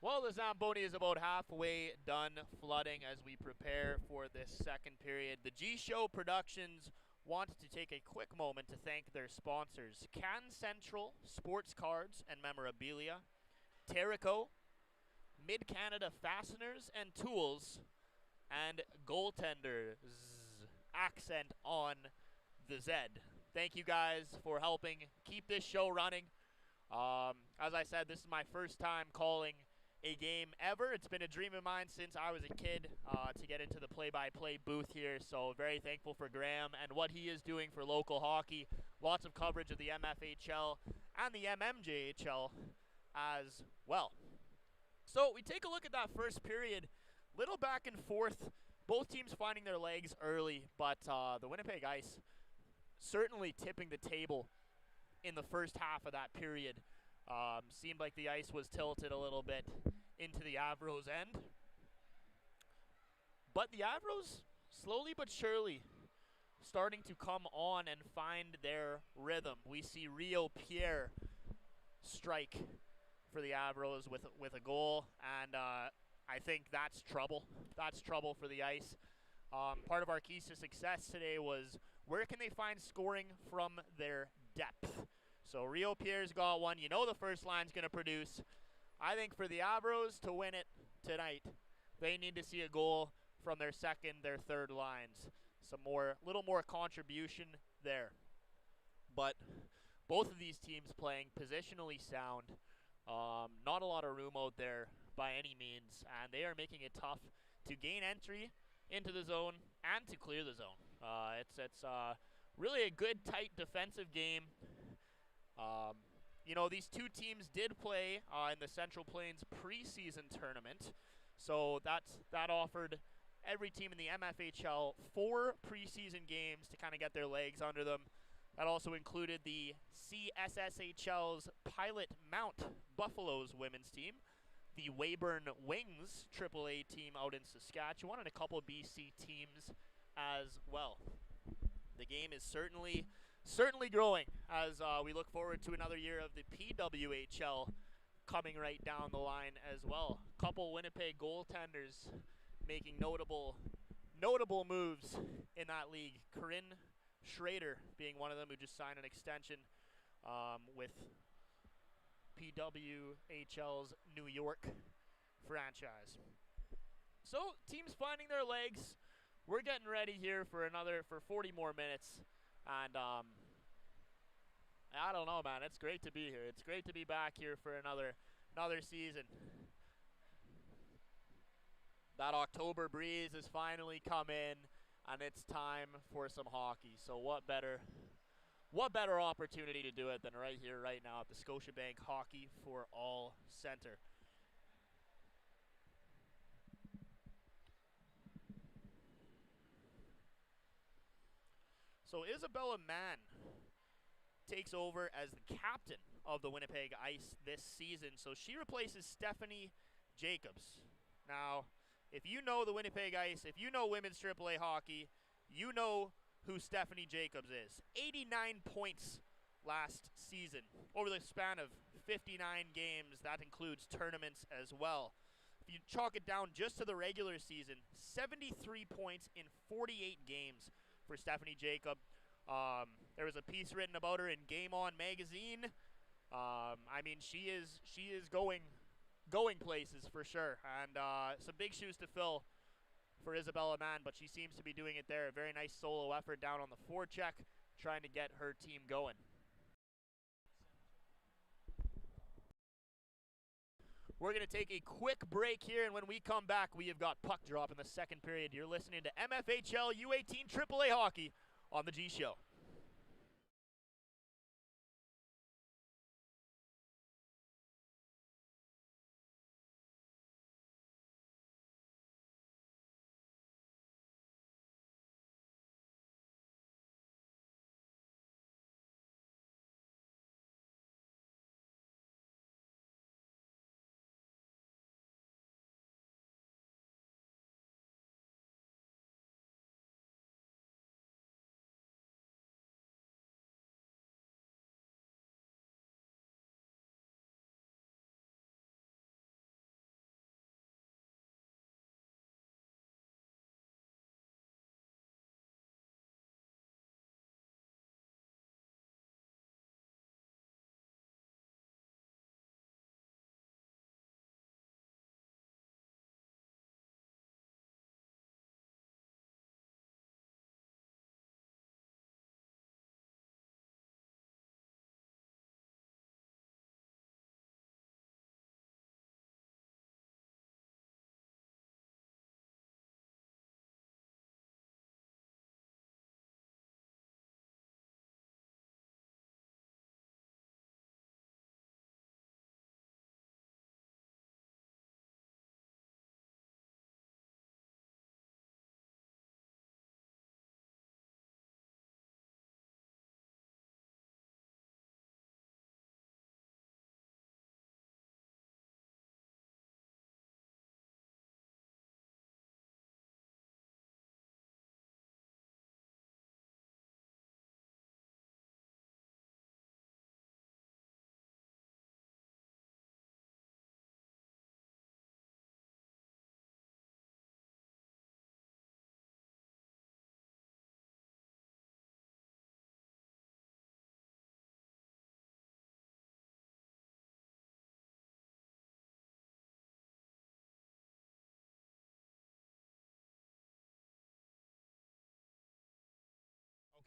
[SPEAKER 2] Well, the Zamboni is about halfway done flooding as we prepare for this second period. The GShow Productions want to take a quick moment to thank their sponsors, Can Central, Sports Cards and Memorabilia, Terrico, Mid-Canada Fasteners and Tools, and Goaltenders. Accent on the Z. Thank you guys for helping keep this show running. As I said, this is my first time calling a game ever. It's been a dream of mine since I was a kid to get into the play-by-play booth here, so very thankful for Graham and what he is doing for local hockey. Lots of coverage of the MFHL and the mmjhl as well. So we take a look at that first period. Little back and forth, both teams finding their legs early, but the Winnipeg Ice certainly tipping the table in the first half of that period. Seemed like the Ice was tilted a little bit into the Avros end. But the Avros, slowly but surely, starting to come on and find their rhythm. We see Rio Pierre strike for the Avros with a goal, and I think that's trouble. That's trouble for the Ice. Part of our keys to success today was where can they find scoring from their depth. So Rio Pierre's got one. You know the first line's going to produce. I think for the Avros to win it tonight, they need to see a goal from their second, their third lines. Little more contribution there. But both of these teams playing positionally sound. Not a lot of room out there by any means, and they are making it tough to gain entry into the zone and to clear the zone. It's really a good, tight defensive game. You know, these two teams did play in the Central Plains preseason tournament, so that offered every team in the MFHL 4 preseason games to kind of get their legs under them. That also included the CSSHL's Pilot Mount Buffaloes women's team, the Weyburn Wings AAA team out in Saskatchewan, and a couple BC teams as well. The game is certainly growing as we look forward to another year of the PWHL coming right down the line as well. Couple Winnipeg goaltenders making notable moves in that league. Corinne Schrader being one of them, who just signed an extension with PWHL's New York franchise. So teams finding their legs. We're getting ready here for 40 more minutes, and I don't know, man. It's great to be here. It's great to be back here for another season. That October breeze has finally come in, and it's time for some hockey. So what better opportunity to do it than right here, right now at the Scotiabank Hockey for All Center. So Isabella Mann takes over as the captain of the Winnipeg Ice this season. So she replaces Stephanie Jacobs. Now, if you know the Winnipeg Ice, if you know women's AAA hockey, you know who Stephanie Jacobs is. 89 points last season over the span of 59 games. That includes tournaments as well. If you chalk it down just to the regular season, 73 points in 48 games for Stephanie Jacob. There was a piece written about her in Game On magazine. I mean, she is going places for sure, and some big shoes to fill for Isabella Mann, but she seems to be doing it there. A very nice solo effort down on the forecheck, trying to get her team going. We're going to take a quick break here, and when we come back, we have got puck drop in the second period. You're listening to MFHL U18 AAA Hockey on the G Show.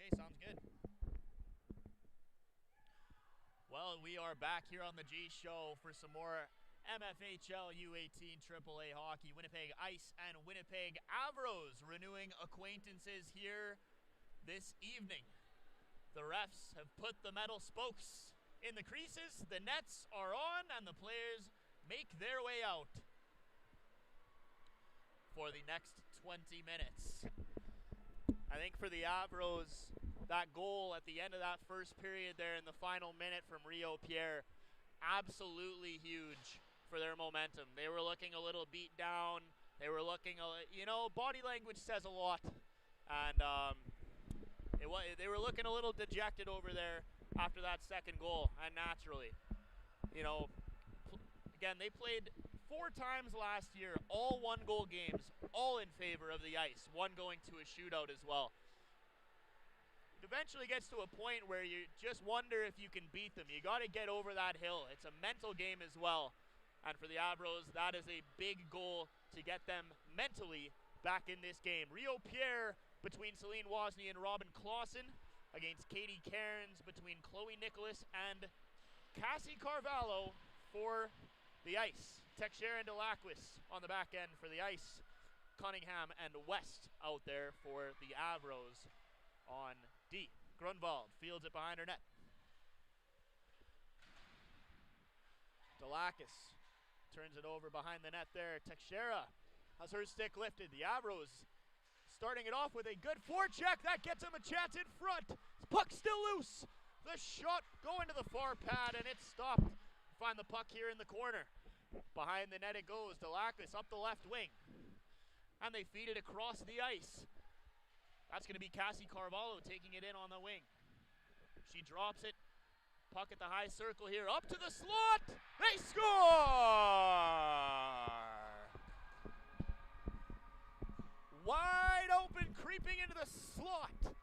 [SPEAKER 2] Okay, sounds good. Well, we are back here on the GShow for some more MFHL U18 AAA hockey. Winnipeg Ice and Winnipeg Avros renewing acquaintances here this evening. The refs have put the metal spokes in the creases, the nets are on, and the players make their way out for the next 20 minutes. I think for the Avros, that goal at the end of that first period there in the final minute from Rio Pierre, absolutely huge for their momentum. They were looking a little beat down. They were looking, body language says a lot. And they were looking a little dejected over there after that second goal. And naturally, again, they played 4 times last year, all one-goal games, all in favor of the Ice, one going to a shootout as well. It eventually gets to a point where you just wonder if you can beat them. You got to get over that hill. It's a mental game as well. And for the Avros, that is a big goal to get them mentally back in this game. Rio Pierre between Celine Wozni and Robin Clausen against Katie Cairns between Chloe Nicholas and Cassie Carvalho for the Ice. Teixeira and Delacquis on the back end for the Ice. Cunningham and West out there for the Avros on D. Grunwald fields it behind her net. Delacquis turns it over behind the net there. Teixeira has her stick lifted. The Avros starting it off with a good forecheck. That gets him a chance in front. Puck still loose. The shot going to the far pad, and it's stopped. Find the puck here in the corner. Behind the net it goes. Delacquis up the left wing. And they feed it across the ice. That's going to be Cassie Carvalho taking it in on the wing. She drops it. Puck at the high circle here. Up to the slot. They score! Wide open, creeping into the slot.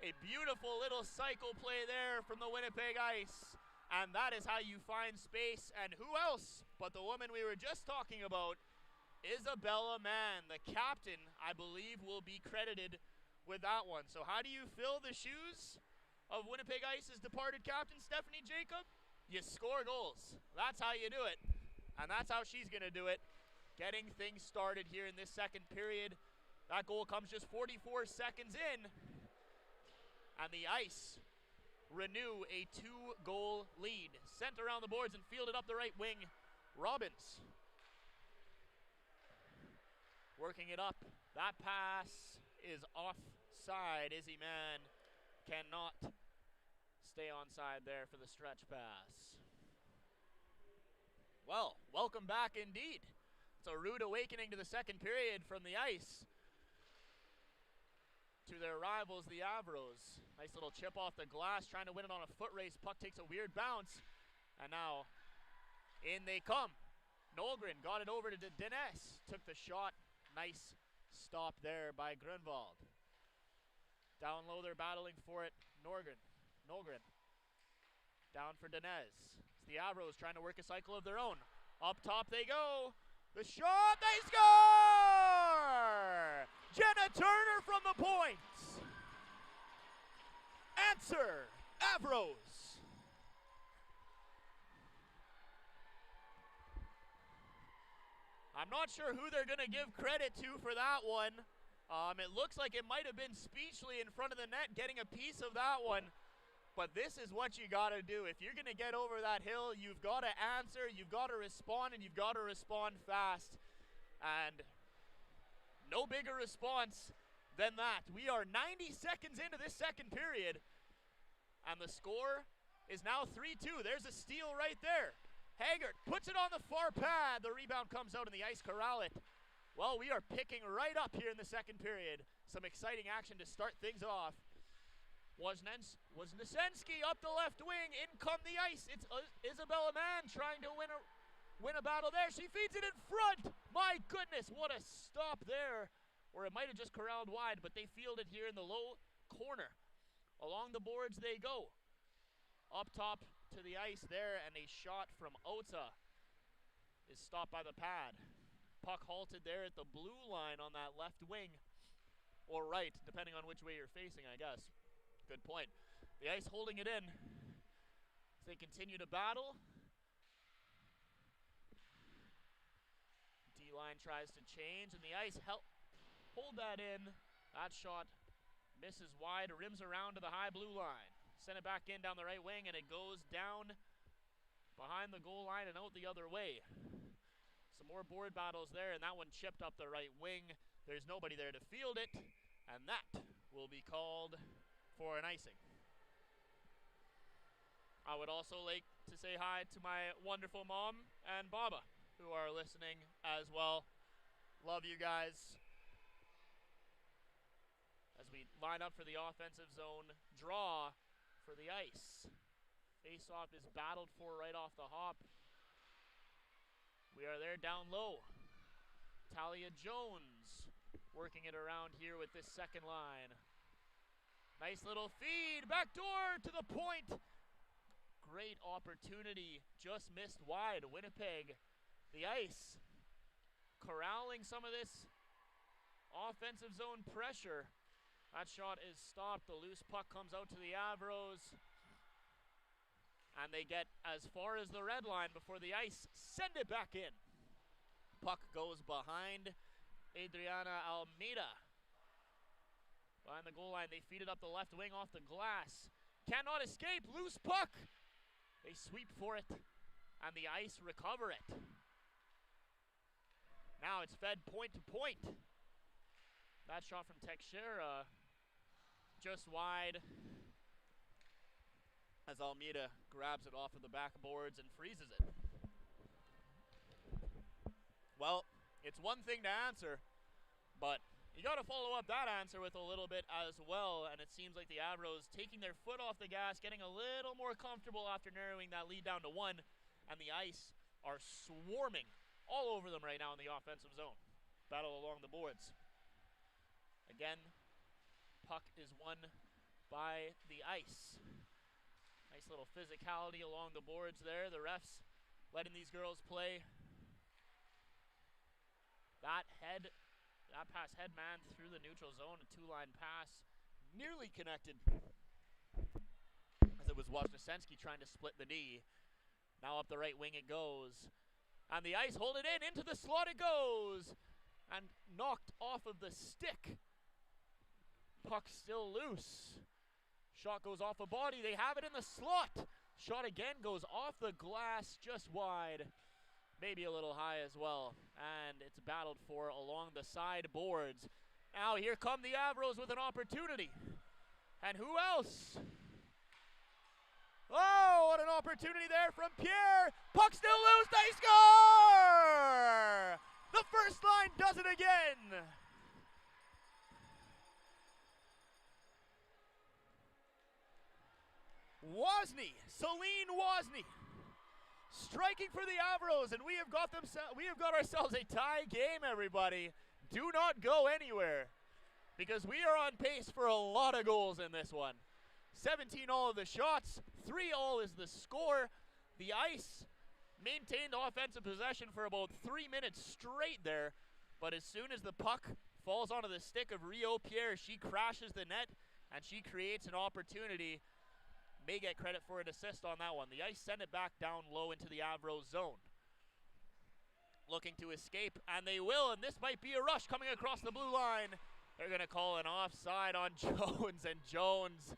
[SPEAKER 2] A beautiful little cycle play there from the Winnipeg Ice. And that is how you find space. And who else but the woman we were just talking about, Isabella Mann, the captain, I believe, will be credited with that one. So how do you fill the shoes of Winnipeg Ice's departed captain, Stephanie Jacob? You score goals. That's how you do it. And that's how she's going to do it. Getting things started here in this second period. That goal comes just 44 seconds in. And the Ice renew a 2-goal lead. Sent around the boards and fielded up the right wing. Robbins working it up. That pass is offside. Izzy Mann cannot stay onside there for the stretch pass. Well, welcome back indeed. It's a rude awakening to the second period from the Ice to their rivals, the Avros. Nice little chip off the glass, trying to win it on a foot race. Puck takes a weird bounce, and now in they come. Nolgren got it over to Dines, took the shot. Nice stop there by Grunwald. Down low, they're battling for it. Nolgren down for Dines. It's the Avros trying to work a cycle of their own. Up top they go. The shot, they score! Jenna Turner from the point. Answer, Avros. I'm not sure who they're going to give credit to for that one. It looks like it might have been Speechley in front of the net getting a piece of that one. But this is what you got to do. If you're going to get over that hill, you've got to answer, you've got to respond, and you've got to respond fast. And no bigger response than that. We are 90 seconds into this second period, and the score is now 3-2. There's a steal right there. Haggart puts it on the far pad. The rebound comes out and the Ice corral it. Well, we are picking right up here in the second period. Some exciting action to start things off. Wozniacki up the left wing. In come the Ice. It's Isabella Mann trying to win a battle there. She feeds it in front. My goodness, what a stop there. Or it might have just corralled wide, but they field it here in the low corner. Along the boards they go. Up top to the Ice there, and a shot from Ota is stopped by the pad. Puck halted there at the blue line on that left wing. or right, depending on which way you're facing, I guess. Good point. The Ice holding it in as they continue to battle. D-line tries to change, and the Ice hold that in. That shot misses wide, rims around to the high blue line. Send it back in down the right wing, and it goes down behind the goal line and out the other way. Some more board battles there, and that one chipped up the right wing. There's nobody there to field it, and that will be called for an icing. I would also like to say hi to my wonderful mom and Baba, who are listening as well. Love you guys. As we line up for the offensive zone draw for the Ice. Face-off is battled for right off the hop. We are there down low. Talia Jones working it around here with this second line. Nice little feed, backdoor to the point. Great opportunity, just missed wide. Winnipeg, the Ice, corralling some of this offensive zone pressure. That shot is stopped. The loose puck comes out to the Avros. And they get as far as the red line before the Ice send it back in. Puck goes behind Adriana Almeida. Behind the goal line, they feed it up the left wing off the glass. Cannot escape, loose puck. They sweep for it, and the Ice recover it. Now it's fed point to point. That shot from Teixeira just wide as Almeida grabs it off of the backboards and freezes it. Well, it's one thing to answer, but you got to follow up that answer with a little bit as well, and it seems like the Avros taking their foot off the gas, getting a little more comfortable after narrowing that lead down to 1, and the Ice are swarming all over them right now in the offensive zone. Battle along the boards. Again, puck is won by the Ice. Nice little physicality along the boards there. The refs letting these girls play. That pass head man through the neutral zone, a two-line pass, nearly connected as it was Wojnaszewski trying to split the knee. Now up the right wing it goes. And the Ice hold it in, into the slot it goes. And knocked off of the stick. Puck still loose. Shot goes off a body, they have it in the slot. Shot again goes off the glass, just wide. Maybe a little high as well. And it's battled for along the side boards. Now here come the Avros with an opportunity. And who else? Oh, what an opportunity there from Pierre. Puck still loose, they score! The first line does it again. Celine Wozni, striking for the Avros, and we have got ourselves a tie game, everybody. Do not go anywhere, because we are on pace for a lot of goals in this one. 17 all of the shots, 3 all is the score. The Ice maintained offensive possession for about 3 minutes straight there, but as soon as the puck falls onto the stick of Rio Pierre, she crashes the net, and she creates an opportunity. May get credit for an assist on that one. The Ice send it back down low into the Avros zone. Looking to escape, and they will, and this might be a rush coming across the blue line. They're going to call an offside on Jones, and Jones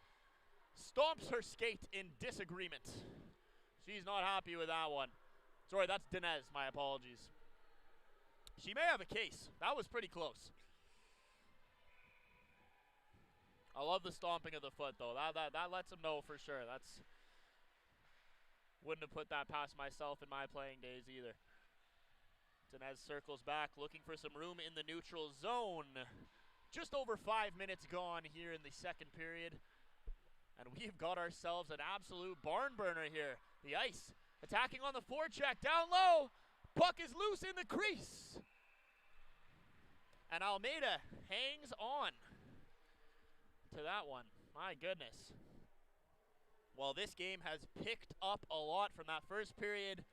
[SPEAKER 2] stomps her skate in disagreement. She's not happy with that one. Sorry, that's Dinez, my apologies. She may have a case. That was pretty close. I love the stomping of the foot, though. That lets him know for sure. Wouldn't have put that past myself in my playing days either. Dinez circles back, looking for some room in the neutral zone. Just over 5 minutes gone here in the second period. And we've got ourselves an absolute barn burner here. The Ice attacking on the forecheck, down low. Puck is loose in the crease. And Almeida hangs on to that one. My goodness. Well, this game has picked up a lot from that first period.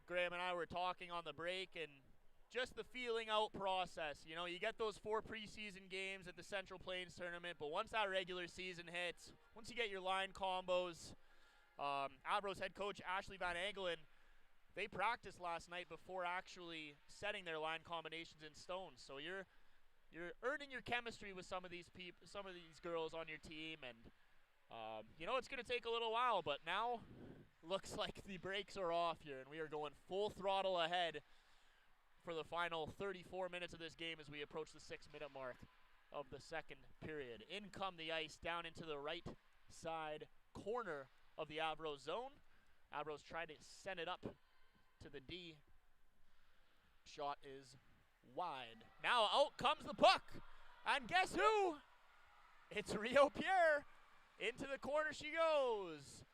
[SPEAKER 2] Graham and I were talking on the break, and just the feeling out process. You know, you get those 4 preseason games at the Central Plains tournament, but once that regular season hits, once you get your line combos, Avros head coach Ashley Van Engelen, they practiced last night before actually setting their line combinations in stone. So you're earning your chemistry with some of these girls on your team, and you know, it's going to take a little while, but now looks like the brakes are off here, and we are going full throttle ahead for the final 34 minutes of this game as we approach the 6-minute mark of the second period. In come the Ice down into the right side corner of the Avros zone. Avros try to send it up to the D. Shot is wide. Now out comes the puck, and guess who? It's Rio Pierre. Into the corner she goes.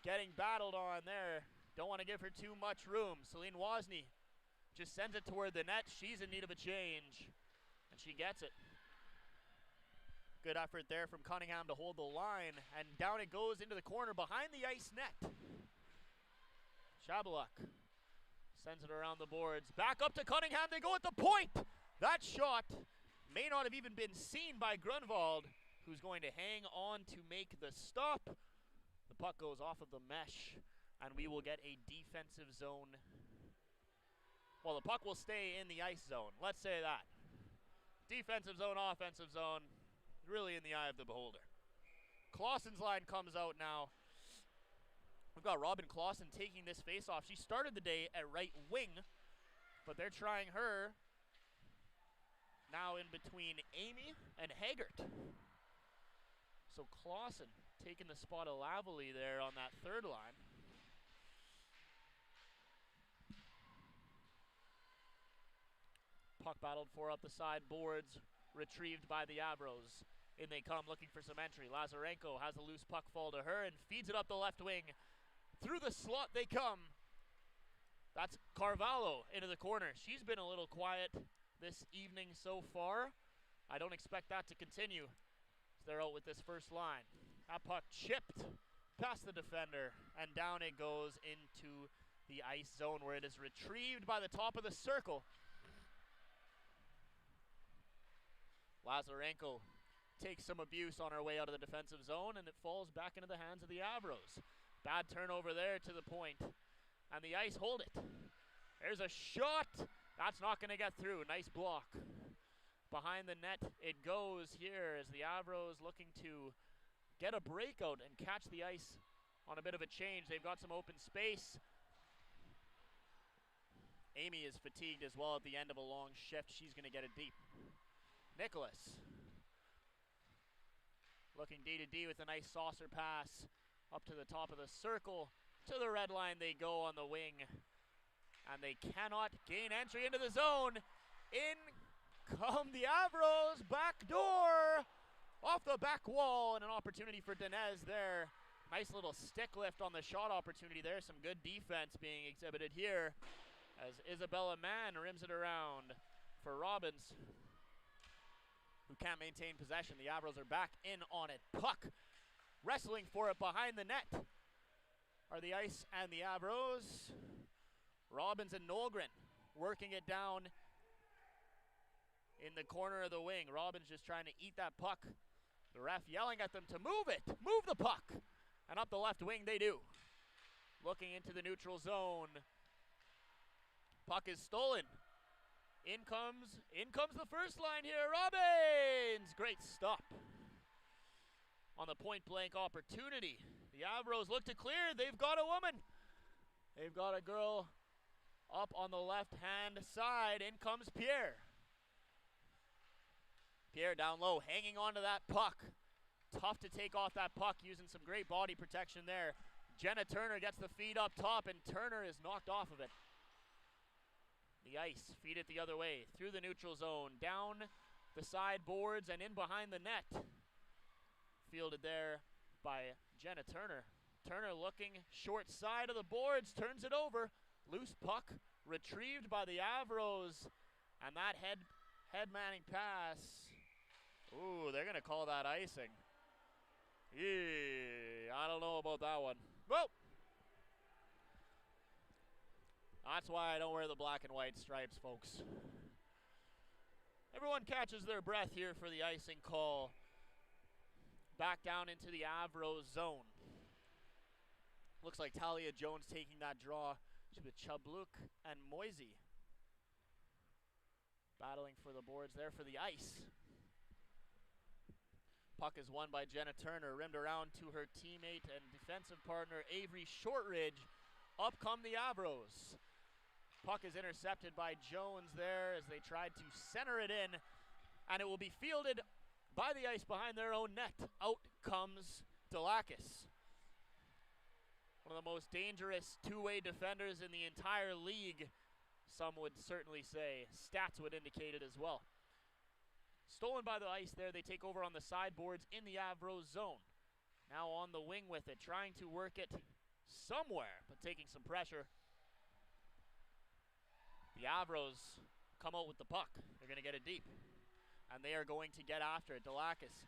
[SPEAKER 2] Getting battled on there. Don't want to give her too much room. Celine Wozni just sends it toward the net. She's in need of a change, and she gets it. Good effort there from Cunningham to hold the line, and down it goes into the corner behind the ice net. Shabaluk sends it around the boards. Back up to Cunningham. They go at the point. That shot may not have even been seen by Grunwald, who's going to hang on to make the stop. The puck goes off of the mesh, and we will get a defensive zone. Well, the puck will stay in the ice zone. Let's say that. Defensive zone, offensive zone, really in the eye of the beholder. Clausen's line comes out now. We've got Robin Clausen taking this face-off. She started the day at right wing, but they're trying her now in between Amy and Haggart. So Clausen taking the spot of Lavely there on that third line. Puck battled for up the side boards, retrieved by the Avros. In they come looking for some entry. Lazarenko has a loose puck fall to her and feeds it up the left wing. Through the slot they come. That's Carvalho into the corner. She's been a little quiet this evening so far. I don't expect that to continue. They're out with this first line. That puck chipped past the defender, and down it goes into the ice zone where it is retrieved by the top of the circle. Lazarenko takes some abuse on her way out of the defensive zone, and it falls back into the hands of the Avros. Bad turnover there to the point, and the Ice hold it. There's a shot. That's not going to get through. Nice block. Behind the net it goes here as the Avros looking to get a breakout and catch the Ice on a bit of a change. They've got some open space. Amy is fatigued as well at the end of a long shift. She's going to get it deep. Nicholas looking D-to-D with a nice saucer pass up to the top of the circle. To the red line they go on the wing, and they cannot gain entry into the zone. In come the Avros, back door, off the back wall, and an opportunity for Denez there. Nice little stick lift on the shot opportunity there. Some good defense being exhibited here as Isabella Mann rims it around for Robbins, who can't maintain possession. The Avros are back in on it. Puck wrestling for it behind the net are the Ice and the Avros. Robbins and Nolgren working it down in the corner of the wing. Robbins just trying to eat that puck. The ref yelling at them to move it, move the puck. And up the left wing they do. Looking into the neutral zone. Puck is stolen. In comes the first line here, Robbins! Great stop on the point blank opportunity. The Avros look to clear. They've got a woman. They've got a girl up on the left-hand side. In comes Pierre. Pierre down low, hanging onto that puck. Tough to take off that puck, using some great body protection there. Jenna Turner gets the feed up top, and Turner is knocked off of it. The Ice feed it the other way, through the neutral zone, down the side boards, and in behind the net. Fielded there by Jenna Turner. Turner looking short side of the boards, turns it over. Loose puck retrieved by the Avros, and that head-manning pass. Ooh, they're going to call that icing. Yeah, I don't know about that one. Well, That's why I don't wear the black and white stripes, folks. Everyone catches their breath here for the icing call. Back down into the Avros zone. Looks like Talia Jones taking that draw with Chabluk and Moisey. Battling for the boards there for the ice. Puck is won by Jenna Turner, rimmed around to her teammate and defensive partner Avery Shortridge. Up come the Avros. Puck is intercepted by Jones there as they tried to center it in, and it will be fielded by the ice behind their own net. Out comes Delakis. One of the most dangerous two-way defenders in the entire league, some would certainly say. Stats would indicate it as well. Stolen by the ice there, they take over on the sideboards in the Avros zone. Now on the wing with it, trying to work it somewhere, but taking some pressure. The Avros come out with the puck. They're going to get it deep, and they are going to get after it. Delakis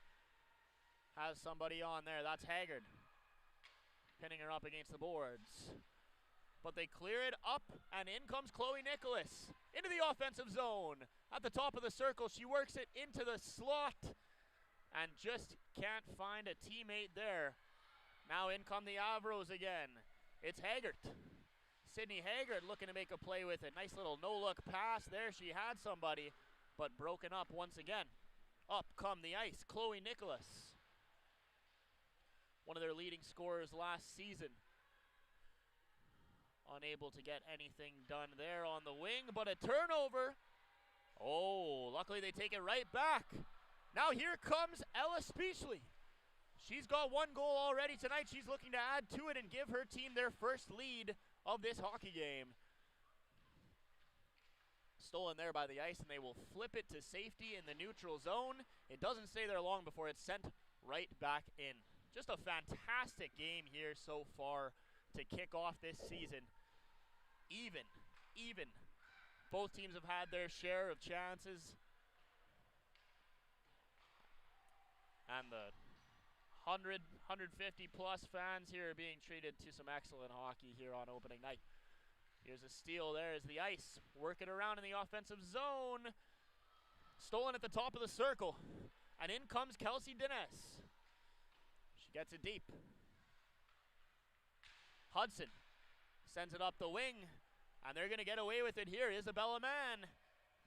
[SPEAKER 2] has somebody on there. That's Haggard, pinning her up against the boards. But they clear it up, and in comes Chloe Nicholas into the offensive zone. At the top of the circle, she works it into the slot and just can't find a teammate there. Now in come the Avros again. It's Haggard. Sydney Haggard looking to make a play with it. Nice little no-look pass there. She had somebody, but broken up once again. Up come the ice, Chloe Nicholas. One of their leading scorers last season. Unable to get anything done there on the wing, but a turnover. Oh, luckily they take it right back. Now here comes Ella Speechley. She's got one goal already tonight. She's looking to add to it and give her team their first lead of this hockey game. Stolen there by the ice, and they will flip it to safety in the neutral zone. It doesn't stay there long before it's sent right back in. Just a fantastic game here so far to kick off this season. Even. Both teams have had their share of chances. And the 100, 150 plus fans here are being treated to some excellent hockey here on opening night. Here's a steal. There's the ice. Working around in the offensive zone. Stolen at the top of the circle. And in comes Kelsey Dines. She gets it deep. Hudson sends it up the wing. And they're going to get away with it here. Isabella Mann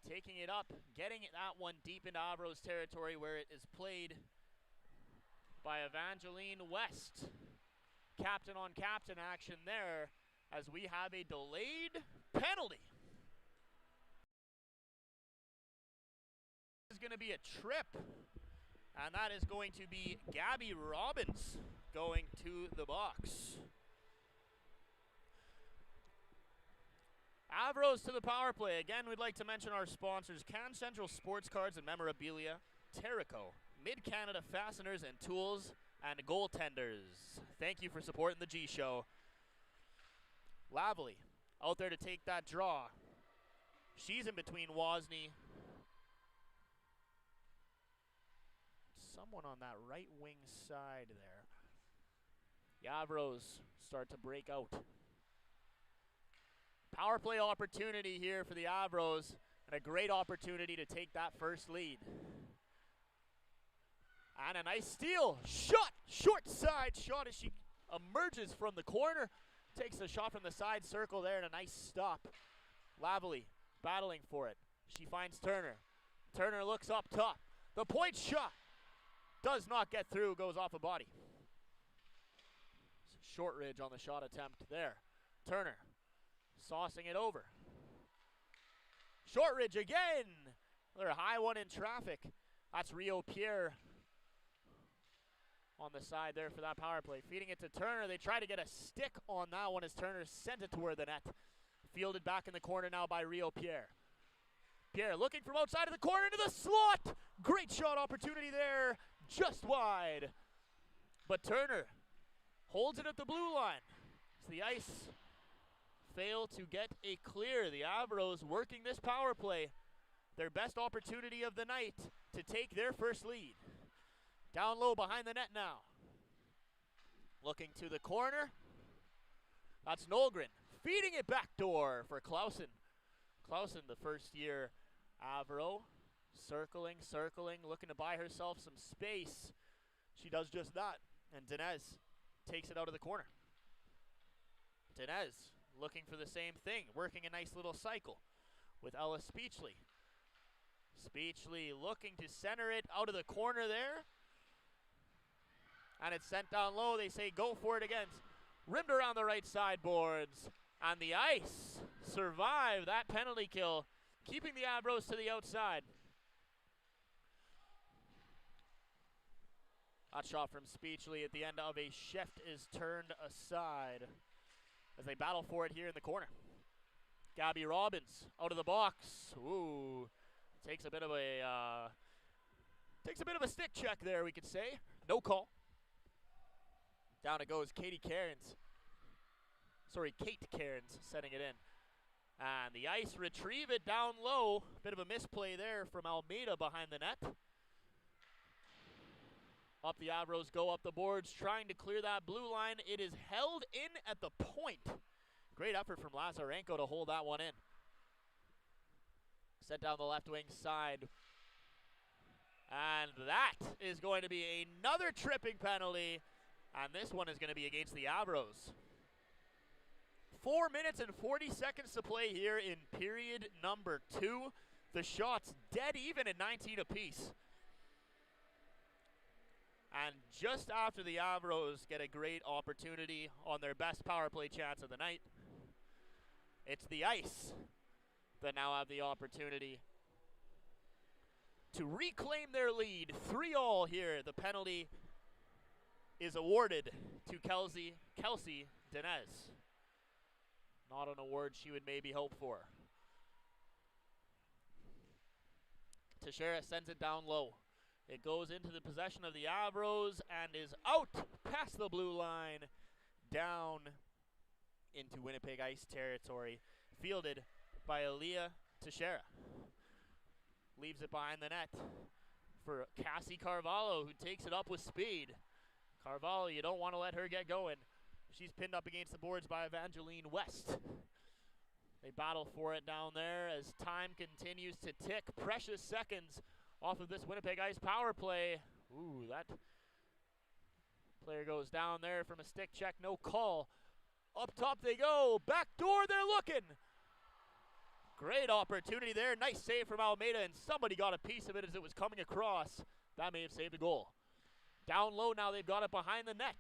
[SPEAKER 2] taking it up. Getting that one deep into Avros territory where it is played by Evangeline West. Captain on captain action there as we have a delayed penalty. This is going to be a trip, and that is going to be Gabby Robbins going to the box. Avros to the power play. Again, we'd like to mention our sponsors, Can Central Sports Cards and Memorabilia, Terrico, Mid-Canada Fasteners and Tools, and Goaltenders. Thank you for supporting the G-Show. Lavely out there to take that draw. She's in between Wozni. Someone on that right wing side there. The Avros start to break out. Power play opportunity here for the Avros, and a great opportunity to take that first lead. And a nice steal. Shot! Short side shot as she emerges from the corner. Takes the shot from the side circle there, and a nice stop. Lavely battling for it. She finds Turner. Turner looks up top. The point shot does not get through, goes off a body. Shortridge on the shot attempt there. Turner saucing it over. Shortridge again. Another high one in traffic. That's Rio Pierre on the side there for that power play. Feeding it to Turner. They try to get a stick on that one as Turner sent it toward the net. Fielded back in the corner now by Rio Pierre. Pierre looking from outside of the corner into the slot. Great shot opportunity there. Just wide. But Turner holds it at the blue line. So the Ice fail to get a clear. The Avros working this power play. Their best opportunity of the night to take their first lead. Down low behind the net now. Looking to the corner. That's Nolgren. feeding it backdoor for Clausen. Clausen, the first-year Avro, circling, looking to buy herself some space. She does just that, and Dinez takes it out of the corner. Dinez looking for the same thing, working a nice little cycle with Ella Speechley. Speechley looking to center it out of the corner there. And it's sent down low. They say go for it again. Rimmed around the right side boards. And the Ice survive that penalty kill, keeping the Avros to the outside. Hot shot from Speechley at the end of a shift is turned aside as they battle for it here in the corner. Gabby Robbins out of the box. Ooh, takes a bit of a stick check there, we could say. No call. Down it goes Kate Cairns setting it in. And the Ice retrieve it down low. Bit of a misplay there from Almeida behind the net. Up the Avros go up the boards, trying to clear that blue line. It is held in at the point. Great effort from Lazarenko to hold that one in. Sent down the left wing side. And that is going to be another tripping penalty. And this one is going to be against the Avros. 4 minutes and 40 seconds to play here in period number 2. The shots dead even at 19 apiece. And just after the Avros get a great opportunity on their best power play chance of the night, it's the Ice that now have the opportunity to reclaim their lead. 3-all here. The penalty is awarded to Kelsey Dinez. Not an award she would maybe hope for. Teixeira sends it down low. It goes into the possession of the Avros and is out past the blue line, down into Winnipeg Ice territory, fielded by Aaliyah Teixeira. Leaves it behind the net for Cassie Carvalho, who takes it up with speed. Carvalho, you don't want to let her get going. She's pinned up against the boards by Evangeline West. They battle for it down there as time continues to tick. Precious seconds off of this Winnipeg Ice power play. Ooh, that player goes down there from a stick check, no call. Up top they go, back door they're looking. Great opportunity there, nice save from Almeida, and somebody got a piece of it as it was coming across. That may have saved the goal. Down low now, they've got it behind the net.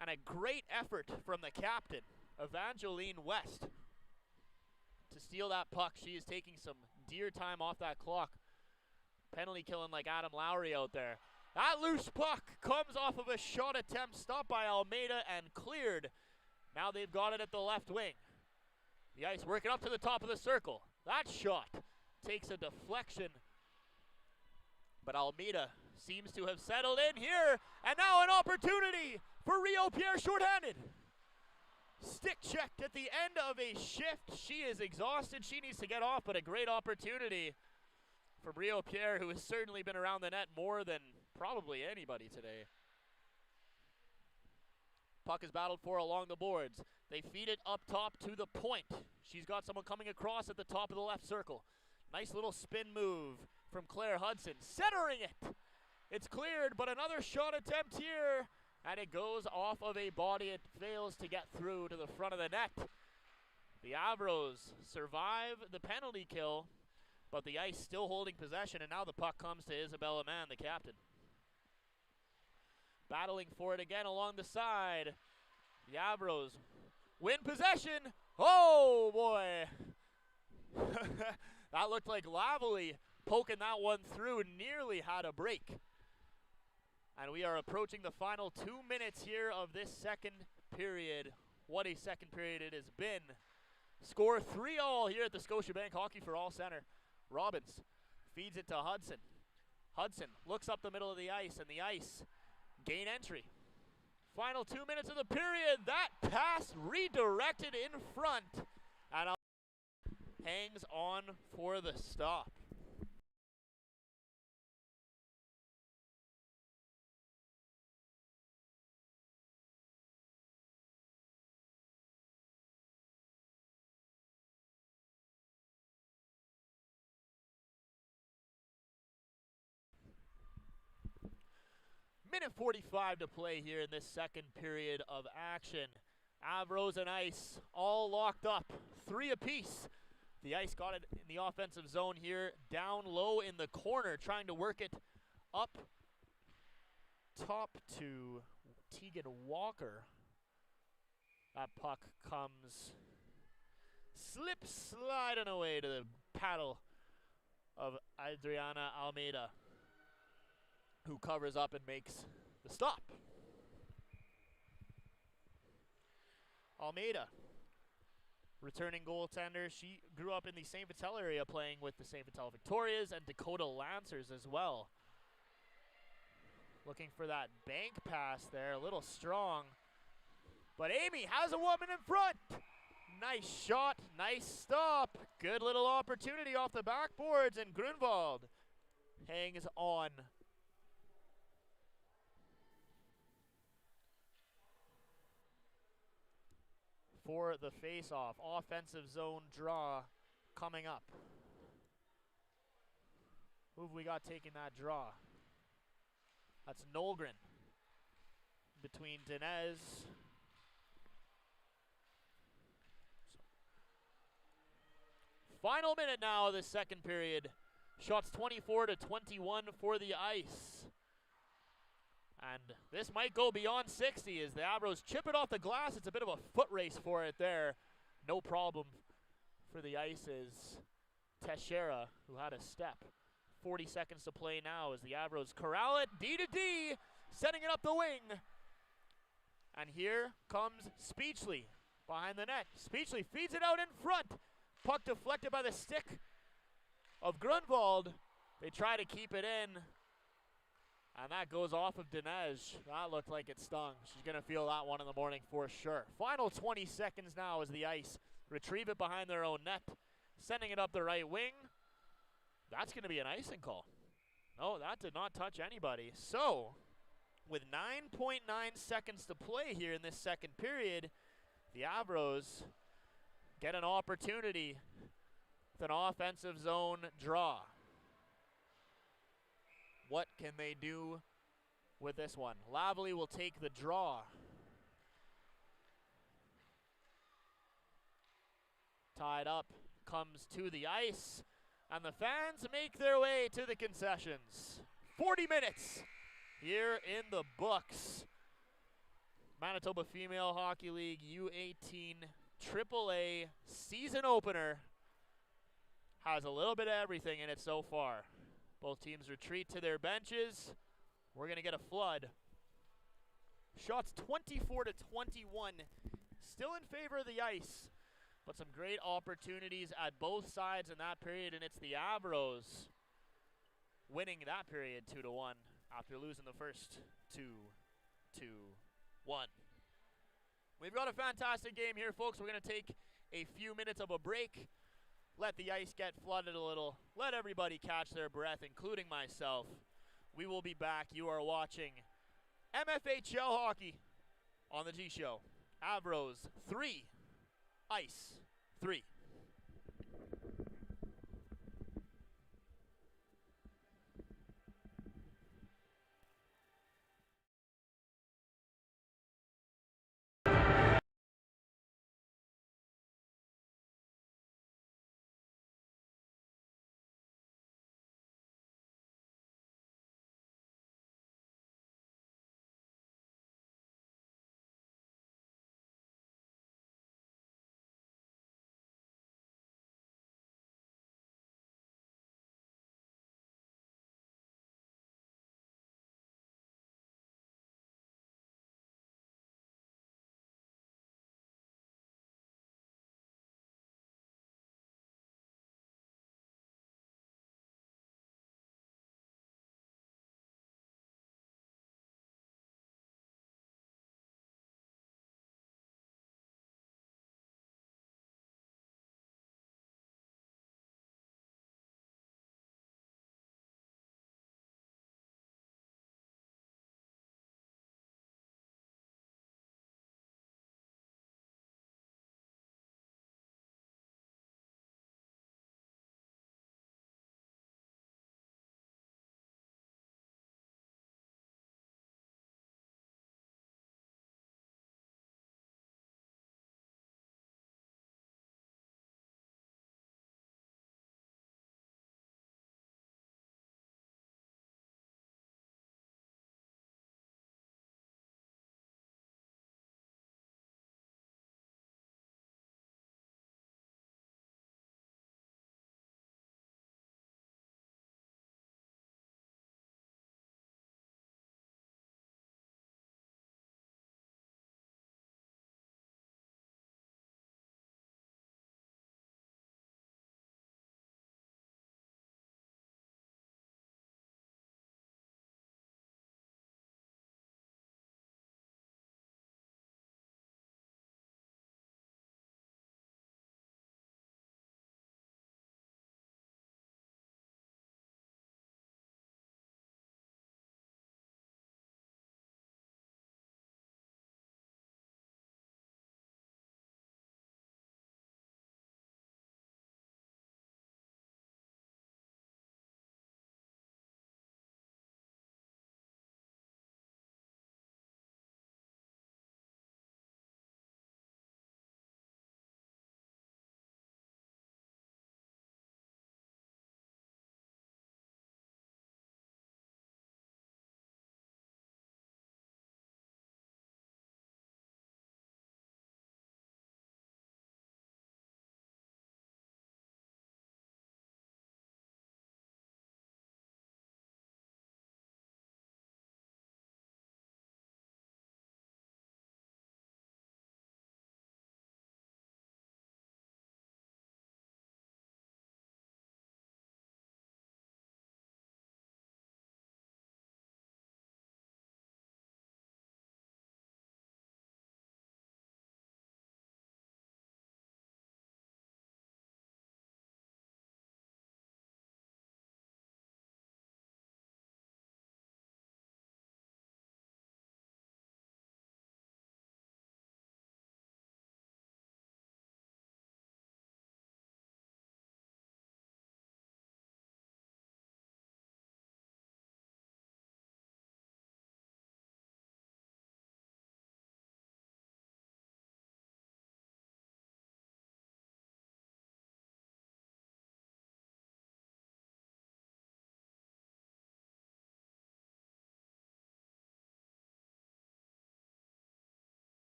[SPEAKER 2] And a great effort from the captain, Evangeline West, to steal that puck. She is taking some dear time off that clock. Penalty killing like Adam Lowry out there. That loose puck comes off of a shot attempt, stopped by Almeida and cleared. Now they've got it at the left wing. The Ice working up to the top of the circle. That shot takes a deflection, but Almeida seems to have settled in here, and now an opportunity for Rio Pierre shorthanded. Stick checked at the end of a shift. She is exhausted. She needs to get off, but a great opportunity from Rio Pierre, who has certainly been around the net more than probably anybody today. Puck is battled for along the boards. They feed it up top to the point. She's got someone coming across at the top of the left circle. Nice little spin move from Claire Hudson, centering it. It's cleared, but another shot attempt here, and it goes off of a body. It fails to get through to the front of the net. The Avros survive the penalty kill, but the Ice still holding possession, and now the puck comes to Isabella Mann, the captain. Battling for it again along the side. The Avros win possession. Oh, boy. That looked like Lavely poking that one through, nearly had a break. And we are approaching the final 2 minutes here of this second period. What a second period it has been. Score 3-all here at the Scotiabank Hockey for All Center. Robbins feeds it to Hudson. Hudson looks up the middle of the ice, and the Ice gain entry. Final 2 minutes of the period. That pass redirected in front, and hangs on for the stop. minute 45 to play here in this second period of action. Avros and Ice all locked up, 3 apiece. The Ice got it in the offensive zone here, down low in the corner, trying to work it up top to Tegan Walker. That puck comes sliding away to the paddle of Adriana Almeida, who covers up and makes the stop. Almeida, returning goaltender. She grew up in the St. Vital area playing with the St. Vital Victorias and Dakota Lancers as well. Looking for that bank pass there, a little strong. But Amy has a woman in front. Nice shot, nice stop. Good little opportunity off the backboards, and Grunwald hangs on. For the face-off, offensive zone draw coming up. Who have we got taking that draw? That's Nolgren. Between Dinez. Final minute now of the second period. Shots 24-21 for the Ice. And this might go beyond 60 as the Avros chip it off the glass. It's a bit of a foot race for it there. No problem for the Ice's Teixeira, who had a step. 40 seconds to play now as the Avros corral it. D-to-D, setting it up the wing. And here comes Speechley behind the net. Speechley feeds it out in front. Puck deflected by the stick of Grunwald. They try to keep it in. And that goes off of Dinej. That looked like it stung. She's going to feel that one in the morning for sure. Final 20 seconds now as the Ice retrieve it behind their own net. Sending it up the right wing. That's going to be an icing call. No, that did not touch anybody. So, with 9.9 seconds to play here in this second period, the Avros get an opportunity with an offensive zone draw. What can they do with this one? Lavely will take the draw. Tied up, comes to the ice, and the fans make their way to the concessions. 40 minutes here in the books. Manitoba Female Hockey League U18 AAA season opener has a little bit of everything in it so far. Both teams retreat to their benches. We're going to get a flood. Shots 24-21. Still in favor of the Ice, but some great opportunities at both sides in that period, and it's the Avros winning that period 2-1 after losing the first 2-1. We've got a fantastic game here, folks. We're going to take a few minutes of a break. Let the Ice get flooded a little. Let everybody catch their breath, including myself. We will be back. You are watching MFHL hockey on the G Show. Avros 3, Ice 3.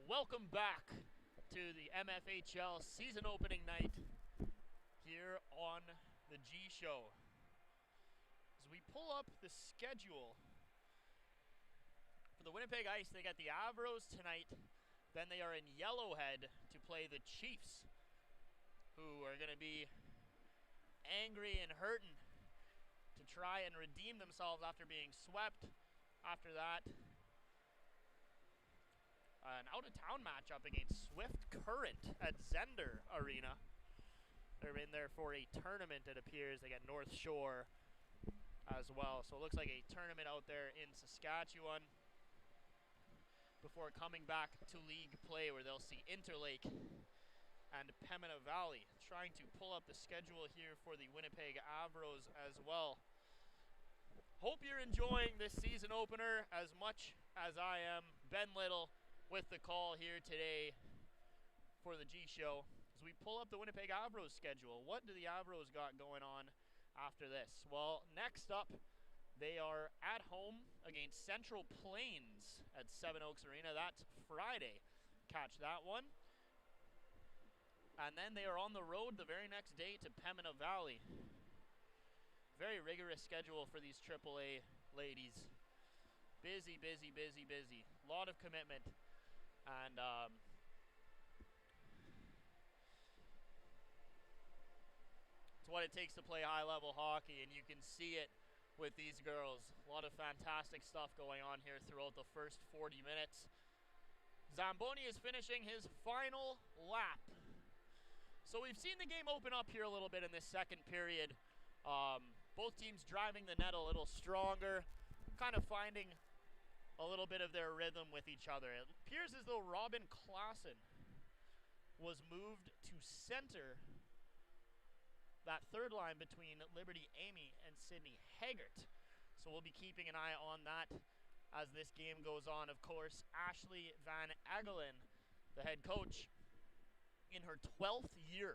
[SPEAKER 2] Welcome back to the MFHL season opening night here on the G Show. As we pull up the schedule for the Winnipeg Ice, they got the Avros tonight. Then they are in Yellowhead to play the Chiefs, who are going to be angry and hurting to try and redeem themselves after being swept. After that, an out-of-town matchup against Swift Current at Zender Arena. They're in there for a tournament, it appears. They got North Shore as well. So it looks like a tournament out there in Saskatchewan before coming back to league play, where they'll see Interlake and Pembina Valley. Trying to pull up the schedule here for the Winnipeg Avros as well. Hope you're enjoying this season opener as much as I am. Ben Little with the call here today for the G Show. As we pull up the Winnipeg Avros schedule, what do the Avros got going on after this? Well, next up, they are at home against Central Plains at Seven Oaks Arena. That's Friday. Catch that one. And then they are on the road the very next day to Pembina Valley. Very rigorous schedule for these AAA ladies. Busy, busy, busy, busy. A lot of commitment. And it's what it takes to play high-level hockey, and you can see it with these girls. A lot of fantastic stuff going on here throughout the first 40 minutes. Zamboni is finishing his final lap. So we've seen the game open up here a little bit in this second period. Both teams driving the net a little stronger, kind of finding a little bit of their rhythm with each other. It appears as though Robin Klassen was moved to center that third line between Liberty Amy and Sydney Haggart. So we'll be keeping an eye on that as this game goes on. Of course, Ashley Van Agelen, the head coach, in her 12th year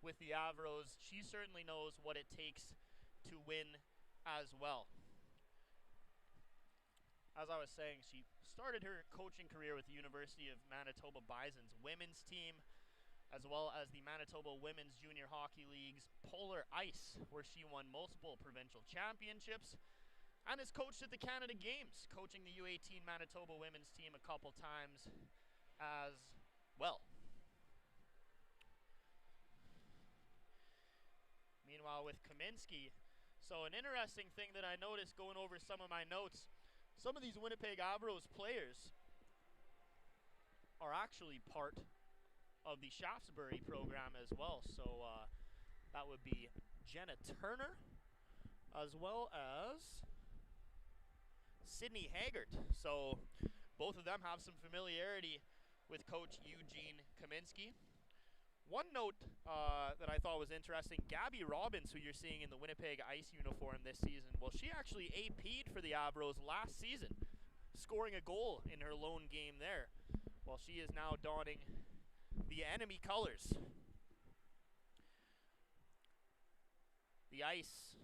[SPEAKER 2] with the Avros, she certainly knows what it takes to win as well. As I was saying, she started her coaching career with the University of Manitoba Bison's women's team, as well as the Manitoba Women's Junior Hockey League's Polar Ice, where she won multiple provincial championships, and has coached at the Canada Games, coaching the U18 Manitoba women's team a couple times as well. Meanwhile, with Kaminsky, so an interesting thing that I noticed going over some of my notes, some of these Winnipeg Avros players are actually part of the Shaftesbury program as well. So that would be Jenna Turner, as well as Sydney Haggart. So both of them have some familiarity with Coach Eugene Kaminsky. One note that I thought was interesting, Gabby Robbins, who you're seeing in the Winnipeg Ice uniform this season, well, she actually AP'd for the Avros last season, scoring a goal in her lone game there. Well, she is now donning the enemy colors. The Ice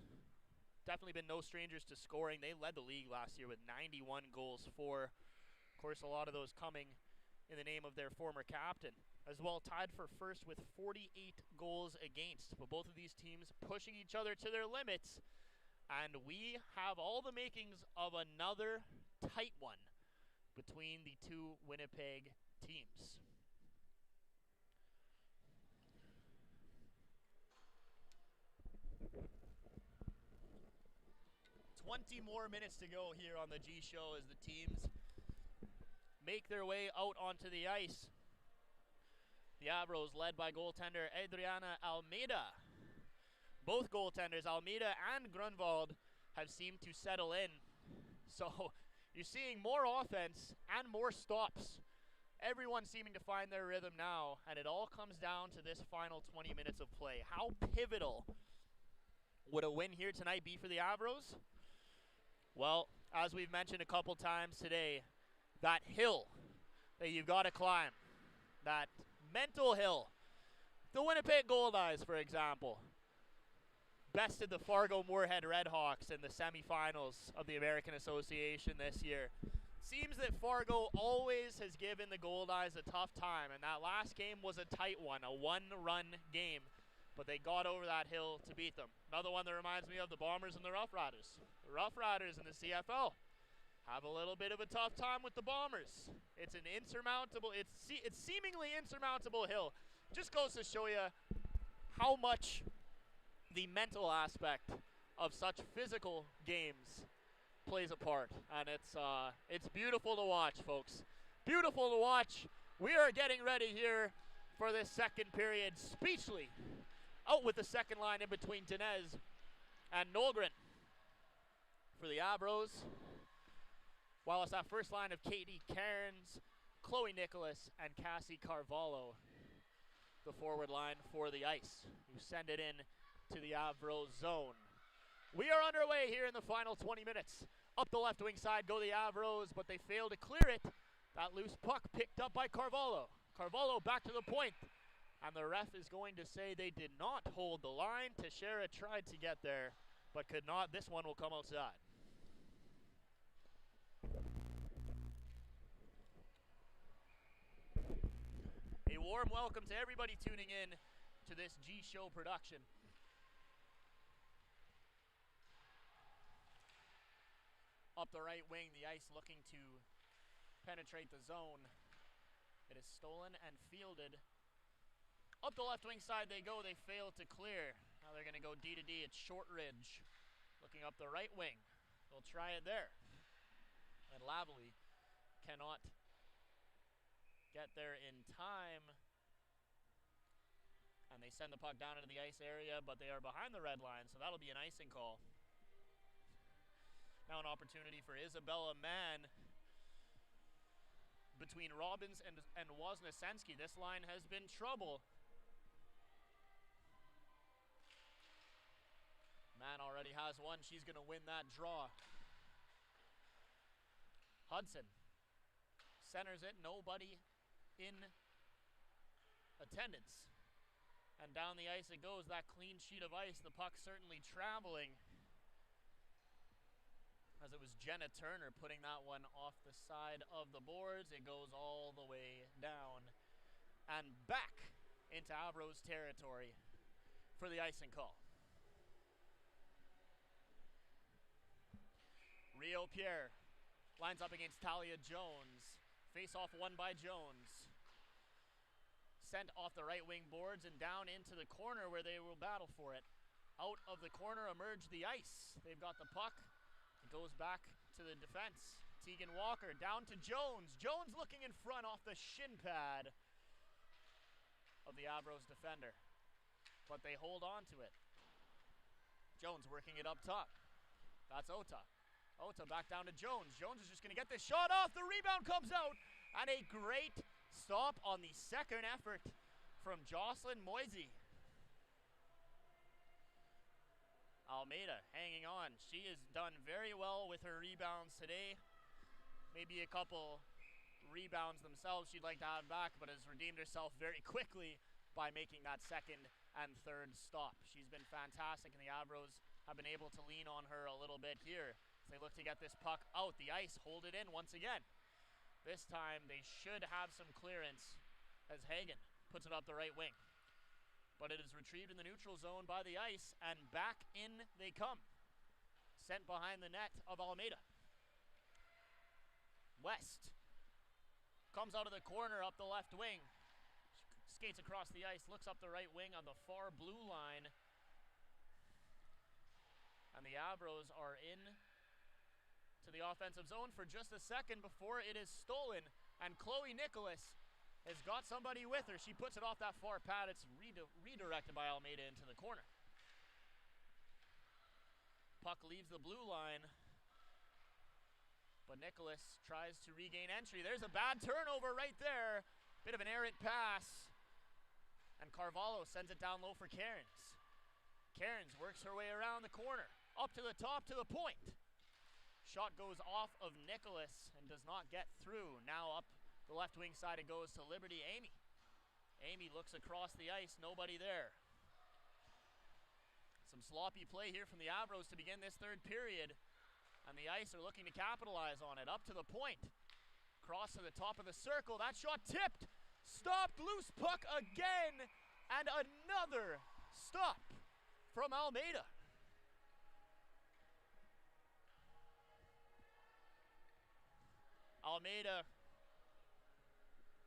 [SPEAKER 2] definitely been no strangers to scoring. They led the league last year with 91 goals for. Of course, a lot of those coming in the name of their former captain. As well, tied for first with 48 goals against. But both of these teams pushing each other to their limits. And we have all the makings of another tight one between the two Winnipeg teams. 20 more minutes to go here on the G Show as the teams make their way out onto the ice. The Avros led by goaltender Adriana Almeida. Both goaltenders, Almeida and Grunwald, have seemed to settle in. So you're seeing more offense and more stops. Everyone seeming to find their rhythm now, and it all comes down to this final 20 minutes of play. How pivotal would a win here tonight be for the Avros? Well, as we've mentioned a couple times today, that hill that you've got to climb, that mental hill. The Winnipeg Gold Eyes, for example, bested the Fargo Moorhead Redhawks in the semifinals of the American Association this year. seems that Fargo always has given the Goldeyes a tough time, and that last game was a tight one, a one-run game, but they got over that hill to beat them. Another one that reminds me of the Bombers and the Rough Riders. The Rough Riders in the CFL have a little bit of a tough time with the Bombers. It's an insurmountable, it's seemingly insurmountable hill. Just goes to show you how much the mental aspect of such physical games plays a part, and it's beautiful to watch, folks. Beautiful to watch. We are getting ready here for this second period. Speechly out with the second line in between Dinez and Nolgren for the Avros. While it's that first line of Katie Cairns, Chloe Nicholas, and Cassie Carvalho, the forward line for the Ice, who send it in to the Avros zone. We are underway here in the final 20 minutes. Up the left wing side go the Avros, but they fail to clear it. That loose puck picked up by Carvalho. Carvalho back to the point, and the ref is going to say they did not hold the line. Teixeira tried to get there, but could not. This one will come outside. A warm welcome to everybody tuning in to this GShow production. Up the right wing, the Ice looking to penetrate the zone. It is stolen and fielded. Up the left wing side they go, they fail to clear. Now they're going to go D to D, it's Shortridge. Looking up the right wing, they'll try it there. And Lavely cannot get there in time. And they send the puck down into the ice area, but they are behind the red line, so that'll be an icing call. Now an opportunity for Isabella Mann between Robbins and Wozniacki. This line has been trouble. Mann already has one. She's going to win that draw. Hudson centers it. Nobody in attendance. And down the ice it goes. That clean sheet of ice. The puck certainly traveling, as it was Jenna Turner putting that one off the side of the boards. It goes all the way down and back into Avros territory for the icing call. Rio Pierre lines up against Talia Jones. Face off won by Jones. Sent off the right wing boards and down into the corner where they will battle for it. Out of the corner emerge the Ice. They've got the puck. It goes back to the defense. Tegan Walker down to Jones. Jones looking in front off the shin pad of the Avros defender, but they hold on to it. Jones working it up top. That's Ota. Ota back down to Jones. Jones is just going to get this shot off. The rebound comes out, and a great stop on the second effort from Jocelyn Moisey. Almeida hanging on. She has done very well with her rebounds today. Maybe a couple rebounds themselves she'd like to have back, but has redeemed herself very quickly by making that second and third stop. She's been fantastic, and the Avros have been able to lean on her a little bit here. They look to get this puck out. The Ice hold it in once again. This time they should have some clearance as Hagen puts it up the right wing. But it is retrieved in the neutral zone by the Ice, and back in they come. Sent behind the net of Almeida. West comes out of the corner up the left wing. Skates across the ice, looks up the right wing on the far blue line. And the Avros are in to the offensive zone for just a second before it is stolen. And Chloe Nicholas has got somebody with her. She puts it off that far pad. It's redirected by Almeida into the corner. Puck leaves the blue line, but Nicholas tries to regain entry. There's a bad turnover right there. Bit of an errant pass. And Carvalho sends it down low for Cairns. Cairns works her way around the corner. Up to the top to the point. Shot goes off of Nicholas and does not get through. Now up the left wing side it goes to Liberty Amy. Amy looks across the ice, nobody there. Some sloppy play here from the Avros to begin this third period. And the Ice are looking to capitalize on it. Up to the point. Cross to the top of the circle. That shot tipped. Stopped. Loose puck again. And another stop from Almeida. Almeida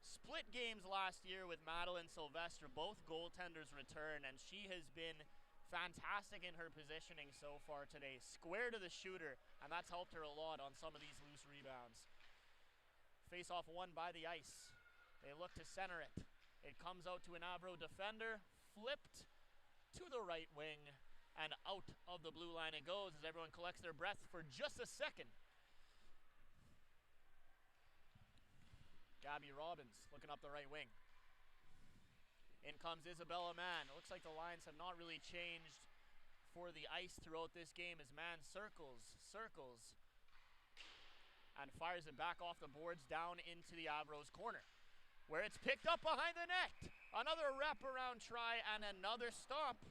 [SPEAKER 2] split games last year with Madeline Sylvester. Both goaltenders return, and she has been fantastic in her positioning so far today. Square to the shooter, and that's helped her a lot on some of these loose rebounds. Face-off won by the Ice. They look to center it. It comes out to an Avro defender, flipped to the right wing, and out of the blue line it goes as everyone collects their breath for just a second. Gabby Robbins looking up the right wing. In comes Isabella Mann. It looks like the lines have not really changed for the Ice throughout this game as Mann circles, and fires it back off the boards down into the Avros corner, where it's picked up behind the net. Another wraparound try and another stop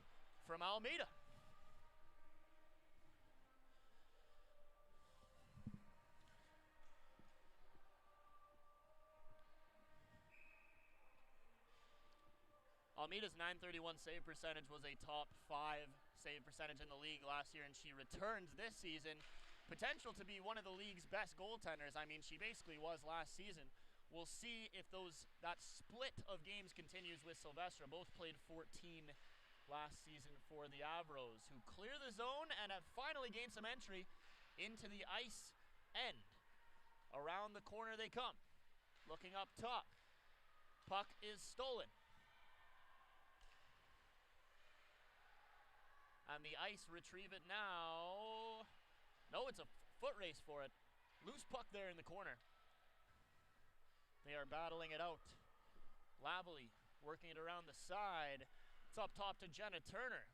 [SPEAKER 2] from Almeida. Almeida's .931 save percentage was a top 5 save percentage in the league last year, and she returns this season. Potential to be one of the league's best goaltenders. I mean, she basically was last season. We'll see if that split of games continues with Sylvester. Both played 14 last season for the Avros, who clear the zone and have finally gained some entry into the Ice end. Around the corner they come. Looking up top. Puck is stolen. And the Ice retrieve it now. No, it's a foot race for it. Loose puck there in the corner. They are battling it out. Lavely working it around the side. It's up top to Jenna Turner.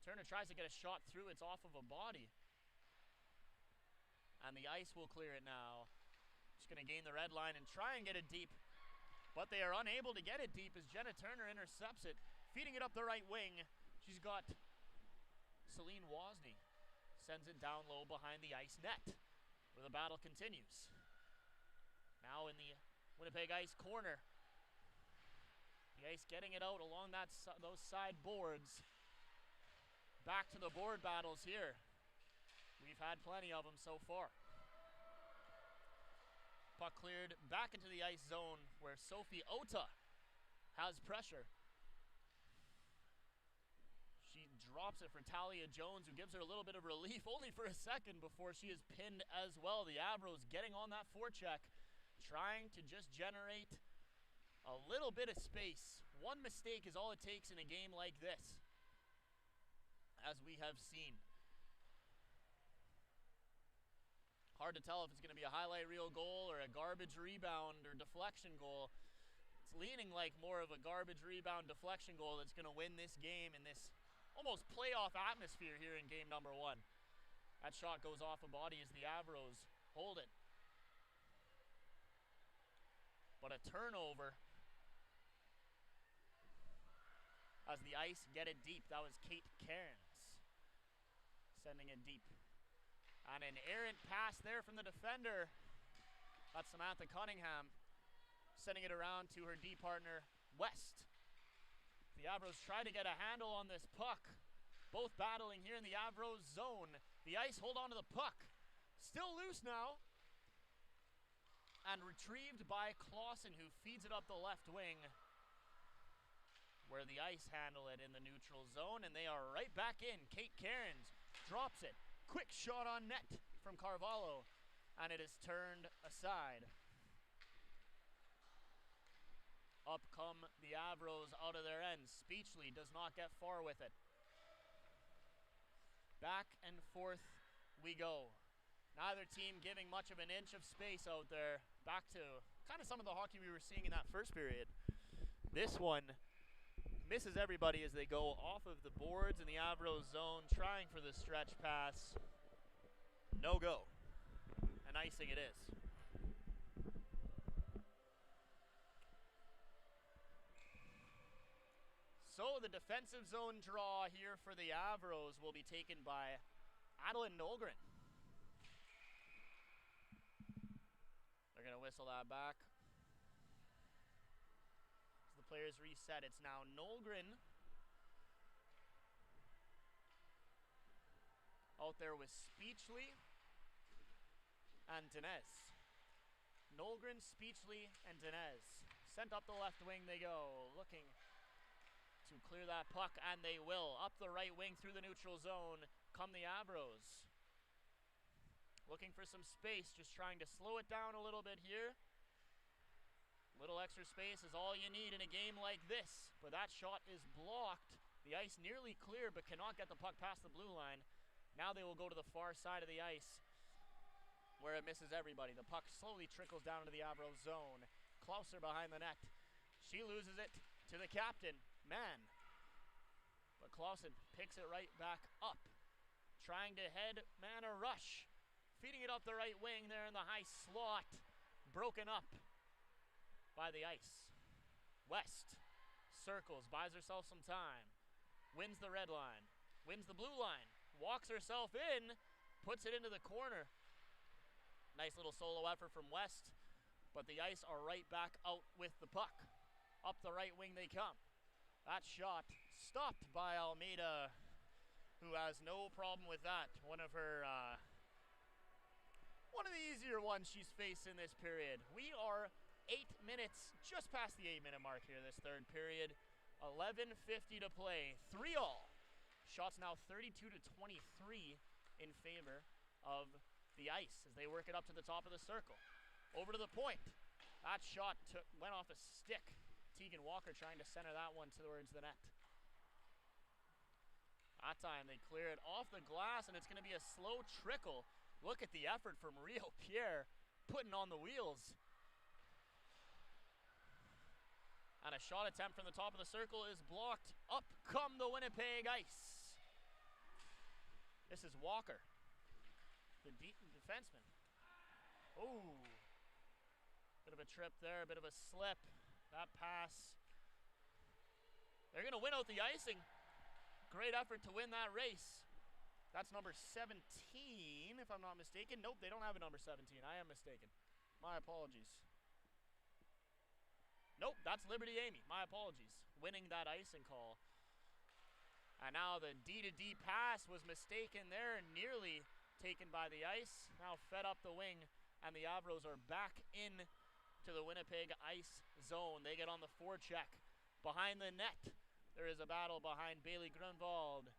[SPEAKER 2] Turner tries to get a shot through. It's off of a body. And the Ice will clear it now. Just going to gain the red line and try and get it deep. But they are unable to get it deep as Jenna Turner intercepts it. Feeding it up the right wing. She's got Celine Wozni. Sends it down low behind the Ice net, where the battle continues. Now in the Winnipeg Ice corner. The Ice getting it out along those side boards. Back to the board battles here. We've had plenty of them so far. Puck cleared back into the Ice zone where Sophie Ota has pressure. She drops it for Talia Jones, who gives her a little bit of relief only for a second before she is pinned as well. The Avros getting on that forecheck, trying to just generate a little bit of space. One mistake is all it takes in a game like this, as we have seen. Hard to tell if it's going to be a highlight reel goal or a garbage rebound or deflection goal. It's leaning like more of a garbage rebound deflection goal that's going to win this game in this almost playoff atmosphere here in game number 1. That shot goes off a body as the Avros hold it. But a turnover as the Ice get it deep. That was Kate Cairns sending it deep. And an errant pass there from the defender. That's Samantha Cunningham sending it around to her D partner, West. The Avros try to get a handle on this puck. Both battling here in the Avros zone. The Ice hold on to the puck. Still loose now. And retrieved by Clausen, who feeds it up the left wing, where the Ice handle it in the neutral zone. And they are right back in. Kate Cairns drops it. Quick shot on net from Carvalho. And it is turned aside. Up come the Avros out of their end. Speechley does not get far with it. Back and forth we go. Neither team giving much of an inch of space out there. Back to kind of some of the hockey we were seeing in that first period. This one misses everybody as they go off of the boards in the Avros zone, trying for the stretch pass. No go. And icing it is. So the defensive zone draw here for the Avros will be taken by Adeline Nolgren. whistle that back. As the players reset, it's now Nolgren out there with Speechley and Dinez. Nolgren, Speechley, and Dinez. Sent up the left wing they go, looking to clear that puck, and they will. Up the right wing through the neutral zone come the Avros. Looking for some space, just trying to slow it down a little bit here. Little extra space is all you need in a game like this, but that shot is blocked. The ice nearly clear, but cannot get the puck past the blue line. Now they will go to the far side of the ice, where it misses everybody. The puck slowly trickles down into the Avros zone. Klauser behind the net. She loses it to the captain, Mann. But Clausen picks it right back up. Trying to head man a rush. Feeding it up the right wing there in the high slot. Broken up by the ice. West circles, buys herself some time. Wins the red line. Wins the blue line. Walks herself in. Puts it into the corner. Nice little solo effort from West. But the ice are right back out with the puck. Up the right wing they come. That shot stopped by Almeida, who has no problem with that. One of the easier ones she's faced in this period. We are 8 minutes, just past the 8-minute mark here this third period. 11:50 to play, 3-all. Shots now 32-23 in favor of the ice as they work it up to the top of the circle. Over to the point. That shot went off a stick. Tegan Walker trying to center that one towards the net. That time they clear it off the glass, and it's going to be a slow trickle. Look at the effort from Rio Pierre putting on the wheels. And a shot attempt from the top of the circle is blocked. Up come the Winnipeg Ice. This is Walker, the defenseman. Oh, bit of a trip there, a bit of a slip. That pass. They're going to win out the icing. Great effort to win that race. That's number 17, if I'm not mistaken. Nope, they don't have a number 17. I am mistaken. My apologies. Nope, that's Liberty Amy. My apologies. Winning that icing call. And now the D-to-D pass was mistaken there, nearly taken by the ice. Now fed up the wing, and the Avros are back in to the Winnipeg Ice zone. They get on the forecheck. Behind the net, there is a battle behind Bailey Grunwald.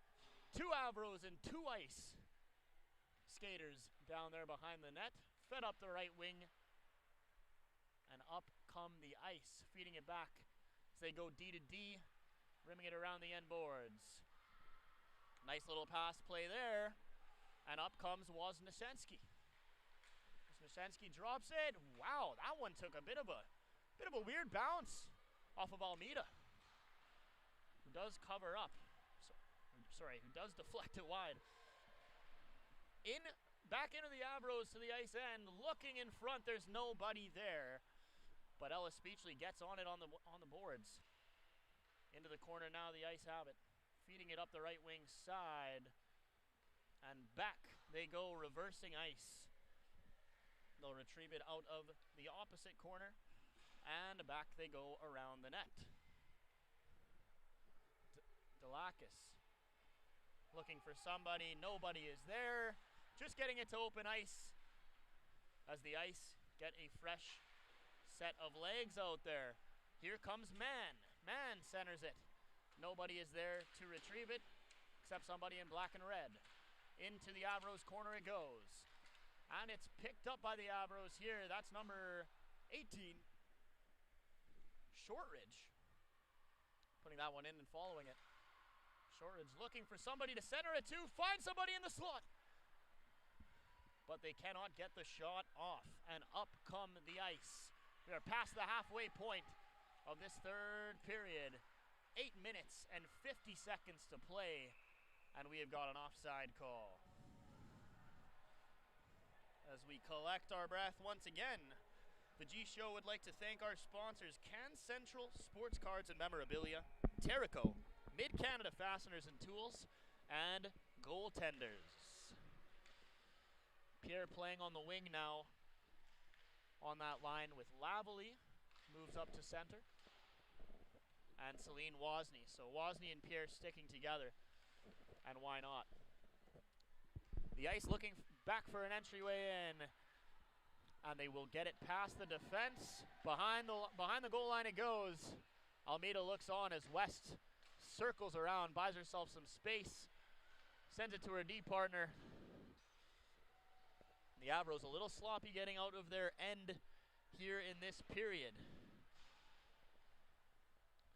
[SPEAKER 2] 2 Avros and 2 ice skaters down there behind the net. Fed up the right wing, and up come the ice, feeding it back as they go D-to-D, rimming it around the end boards. Nice little pass play there, and up comes Wozniacki. Wozniacki drops it. Wow, that one took a bit of a weird bounce off of Almeida, who does cover up. Who does deflect it wide. Back into the Avros to the ice end, looking in front. There's nobody there, but Ella Speechley gets on it on the boards. Into the corner now. The Ice have it, feeding it up the right wing side, and back they go, reversing ice. They'll retrieve it out of the opposite corner, and back they go around the net. Delakis looking for somebody. Nobody is there. Just getting it to open ice as the Ice get a fresh set of legs out there. Here comes Mann. Mann centers it. Nobody is there to retrieve it except somebody in black and red. Into the Avros corner it goes. And it's picked up by the Avros here. That's number 18, Shortridge. Putting that one in and following it. Shortridge looking for somebody to center it to. Find somebody in the slot. But they cannot get the shot off. And up come the Ice. We are past the halfway point of this third period. 8 minutes and 50 seconds to play. And we have got an offside call. As we collect our breath once again, the G-Show would like to thank our sponsors, Can Central Sports Cards and Memorabilia, Terrico, Mid-Canada Fasteners and Tools, and Goaltenders. Pierre playing on the wing now on that line with Lavely, moves up to center, and Celine Wozni. So Wozni and Pierre sticking together, and why not? The Ice looking back for an entryway in, and they will get it past the defense. Behind the goal line it goes. Almeida looks on as West circles around, buys herself some space, sends it to her D partner. The Avros a little sloppy getting out of their end here in this period.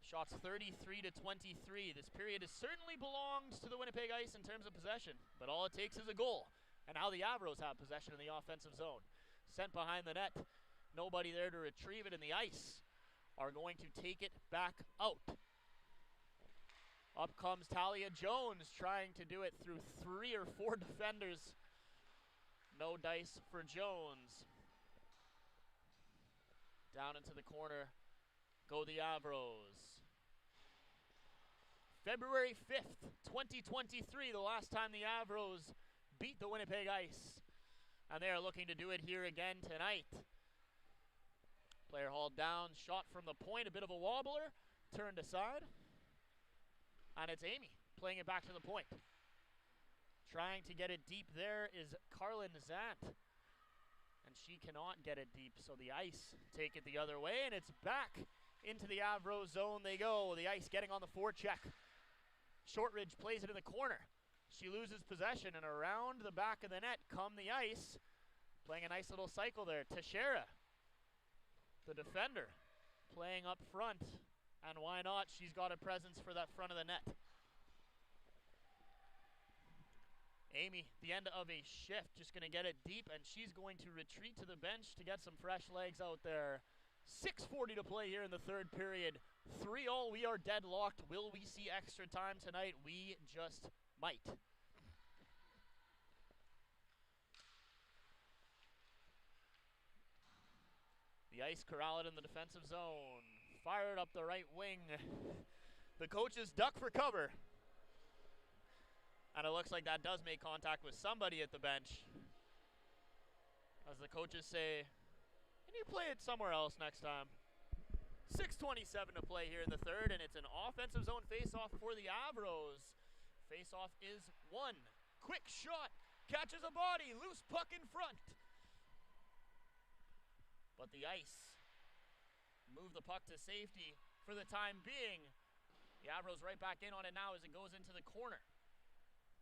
[SPEAKER 2] Shots 33 to 23. This period has certainly belonged to the Winnipeg Ice in terms of possession, but all it takes is a goal. And now the Avros have possession in the offensive zone. Sent behind the net, nobody there to retrieve it, and the Ice are going to take it back out. Up comes Talia Jones, trying to do it through 3 or 4 defenders. No dice for Jones. Down into the corner go the Avros. February 5th, 2023, the last time the Avros beat the Winnipeg Ice. And they are looking to do it here again tonight. Player hauled down, shot from the point, a bit of a wobbler, turned aside. And it's Amy playing it back to the point. Trying to get it deep there is Carlin Zant. And she cannot get it deep, so the Ice take it the other way, and it's back into the Avro zone they go. The Ice getting on the forecheck. Shortridge plays it in the corner. She loses possession, and around the back of the net come the Ice. Playing a nice little cycle there. Teixeira, the defender, playing up front. And why not? She's got a presence for that front of the net. Amy, the end of a shift, just going to get it deep, and she's going to retreat to the bench to get some fresh legs out there. 6:40 to play here in the third period. 3-3, we are deadlocked. Will we see extra time tonight? We just might. The Ice corral it in the defensive zone. Fired up the right wing. The coaches duck for cover. And it looks like that does make contact with somebody at the bench. As the coaches say, can you play it somewhere else next time? 6:27 to play here in the third, and it's an offensive zone face-off for the Avros. Face-off is won. Quick shot, catches a body, loose puck in front. But the Ice move the puck to safety for the time being. The Avros right back in on it now as it goes into the corner.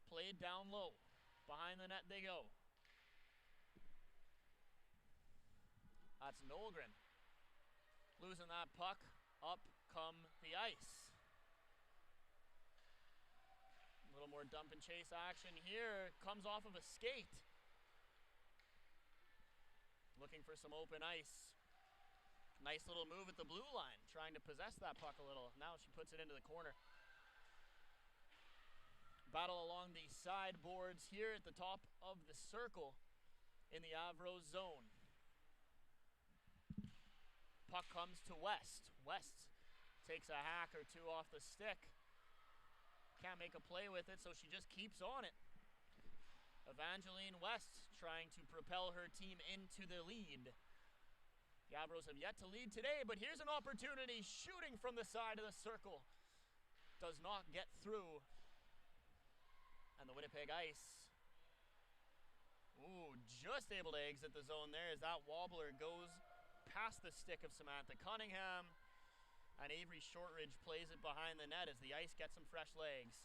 [SPEAKER 2] Played down low. Behind the net they go. That's Nolgren. Losing that puck. Up come the Ice. A little more dump and chase action here. Comes off of a skate. Looking for some open ice. Nice little move at the blue line. Trying to possess that puck a little. Now she puts it into the corner. Battle along the sideboards here at the top of the circle in the Avro zone. Puck comes to West. West takes a hack or two off the stick. Can't make a play with it, so she just keeps on it. Evangeline West trying to propel her team into the lead. The Avros have yet to lead today, but here's an opportunity. Shooting from the side of the circle. Does not get through. And the Winnipeg Ice, just able to exit the zone there as that wobbler goes past the stick of Samantha Cunningham. And Avery Shortridge plays it behind the net as the Ice gets some fresh legs.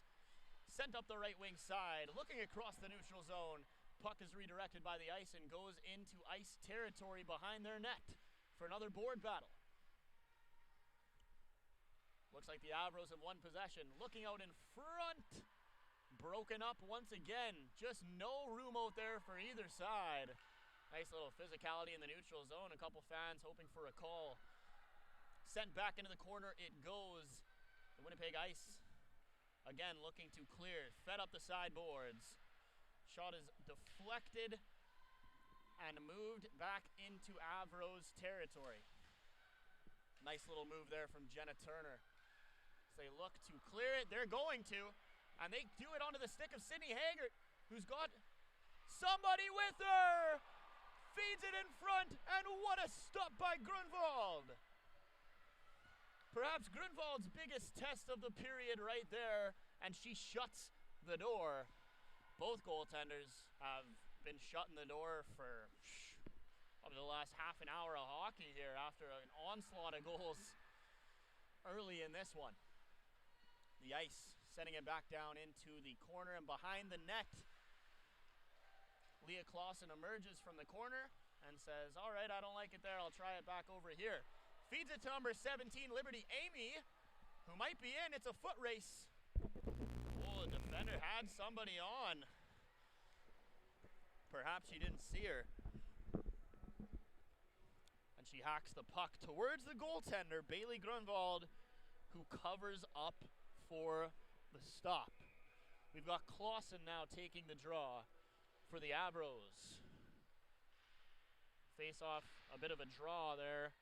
[SPEAKER 2] Sent up the right wing side, looking across the neutral zone. Puck is redirected by the Ice and goes into Ice territory behind their net for another board battle. Looks like the Avros have won possession. Looking out in front. Broken up once again. Just no room out there for either side. Nice little physicality in the neutral zone. A couple fans hoping for a call. Sent back into the corner it goes. The Winnipeg Ice again looking to clear. Fed up the sideboards. Shot is deflected and moved back into Avros territory. Nice little move there from Jenna Turner. As they look to clear it, they're going to. And they do it onto the stick of Sydney Haggart, who's got somebody with her. feeds it in front, and what a stop by Grunwald. Perhaps Grunwald's biggest test of the period right there, and she shuts the door. Both goaltenders have been shutting the door for probably the last half an hour of hockey here after an onslaught of goals early in this one. The Ice sending it back down into the corner, and behind the net, Leah Clausen emerges from the corner and says, all right, I don't like it there, I'll try it back over here. Feeds it to number 17, Liberty Amy, who might be in. It's a foot race. Oh, the defender had somebody on. Perhaps she didn't see her. And she hacks the puck towards the goaltender, Bailey Grunwald, who covers up for the stop. We've got Clausen now taking the draw for the Avros. Face off, a bit of a draw there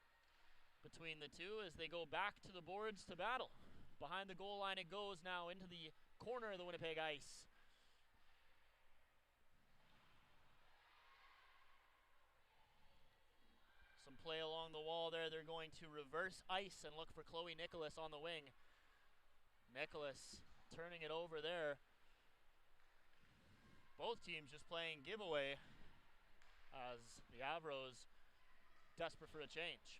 [SPEAKER 2] between the two as they go back to the boards to battle. Behind the goal line it goes now into the corner of the Winnipeg Ice. Some play along the wall there. They're going to reverse ice and look for Chloe Nicholas on the wing. Nicholas turning it over there. Both teams just playing giveaway as the Avros desperate for a change.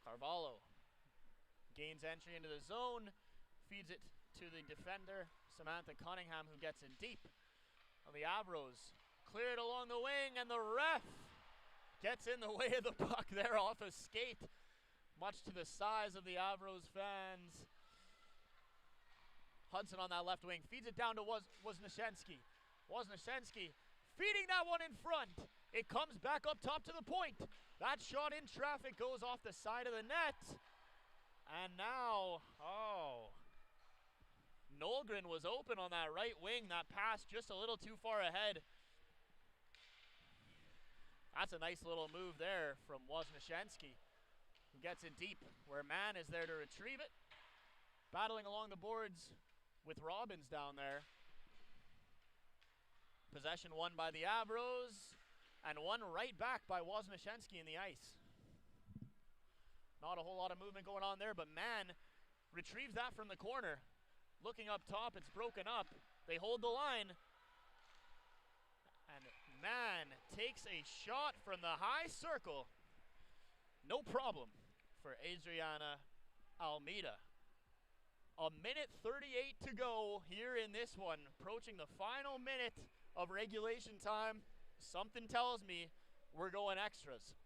[SPEAKER 2] Carvalho gains entry into the zone, feeds it to the defender, Samantha Cunningham, who gets it deep. On the Avros, cleared along the wing, and the ref gets in the way of the puck there off a skate, much to the size of the Avros fans. Hudson on that left wing feeds it down to Wozniacki. Wozniacki feeding that one in front. It comes back up top to the point. That shot in traffic goes off the side of the net. And now, Nolgren was open on that right wing. That pass just a little too far ahead. That's a nice little move there from Wozniacki, who gets it deep where Mann is there to retrieve it. Battling along the boards with Robbins down there. Possession won by the Avros, and one right back by Wozniacki in the ice. Not a whole lot of movement going on there, but Mann retrieves that from the corner. Looking up top, it's broken up. They hold the line. And Mann takes a shot from the high circle. No problem for Adriana Almeida. A minute 38 to go here in this one, approaching the final minute of regulation time. Something tells me we're going extras.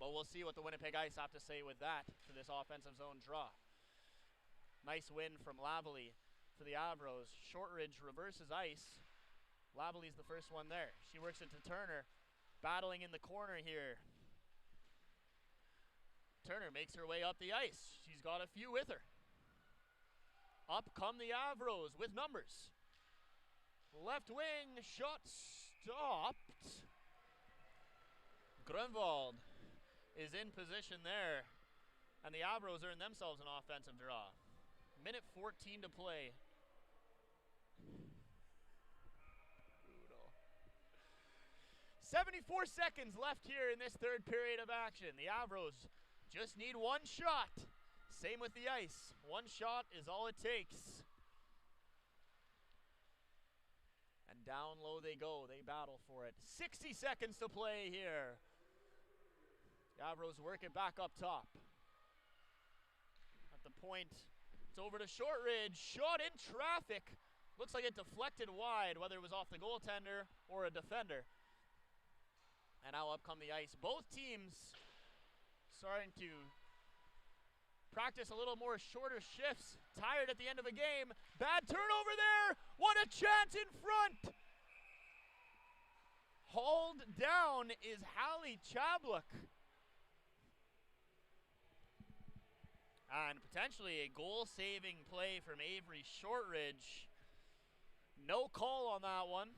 [SPEAKER 2] But we'll see what the Winnipeg Ice have to say with that for this offensive zone draw. Nice win from Lavely for the Avros. Shortridge reverses ice. Lavely's the first one there. She works it to Turner, battling in the corner here. Turner makes her way up the ice. She's got a few with her. Up come the Avros with numbers. Left wing, shot stopped. Grunwald is in position there, and the Avros earn themselves an offensive draw. Minute 14 to play. Brutal. 74 seconds left here in this third period of action. The Avros just need one shot. Same with the Ice. One shot is all it takes. And down low they go. They battle for it. 60 seconds to play here. The Avros work it back up top. At the point, it's over to Shortridge. Shot in traffic. Looks like it deflected wide, whether it was off the goaltender or a defender. And now up come the Ice. Both teams starting to practice a little more shorter shifts. Tired at the end of the game. Bad turnover there. What a chance in front. Hauled down is Hallie Chabluk. And potentially a goal-saving play from Avery Shortridge. No call on that one.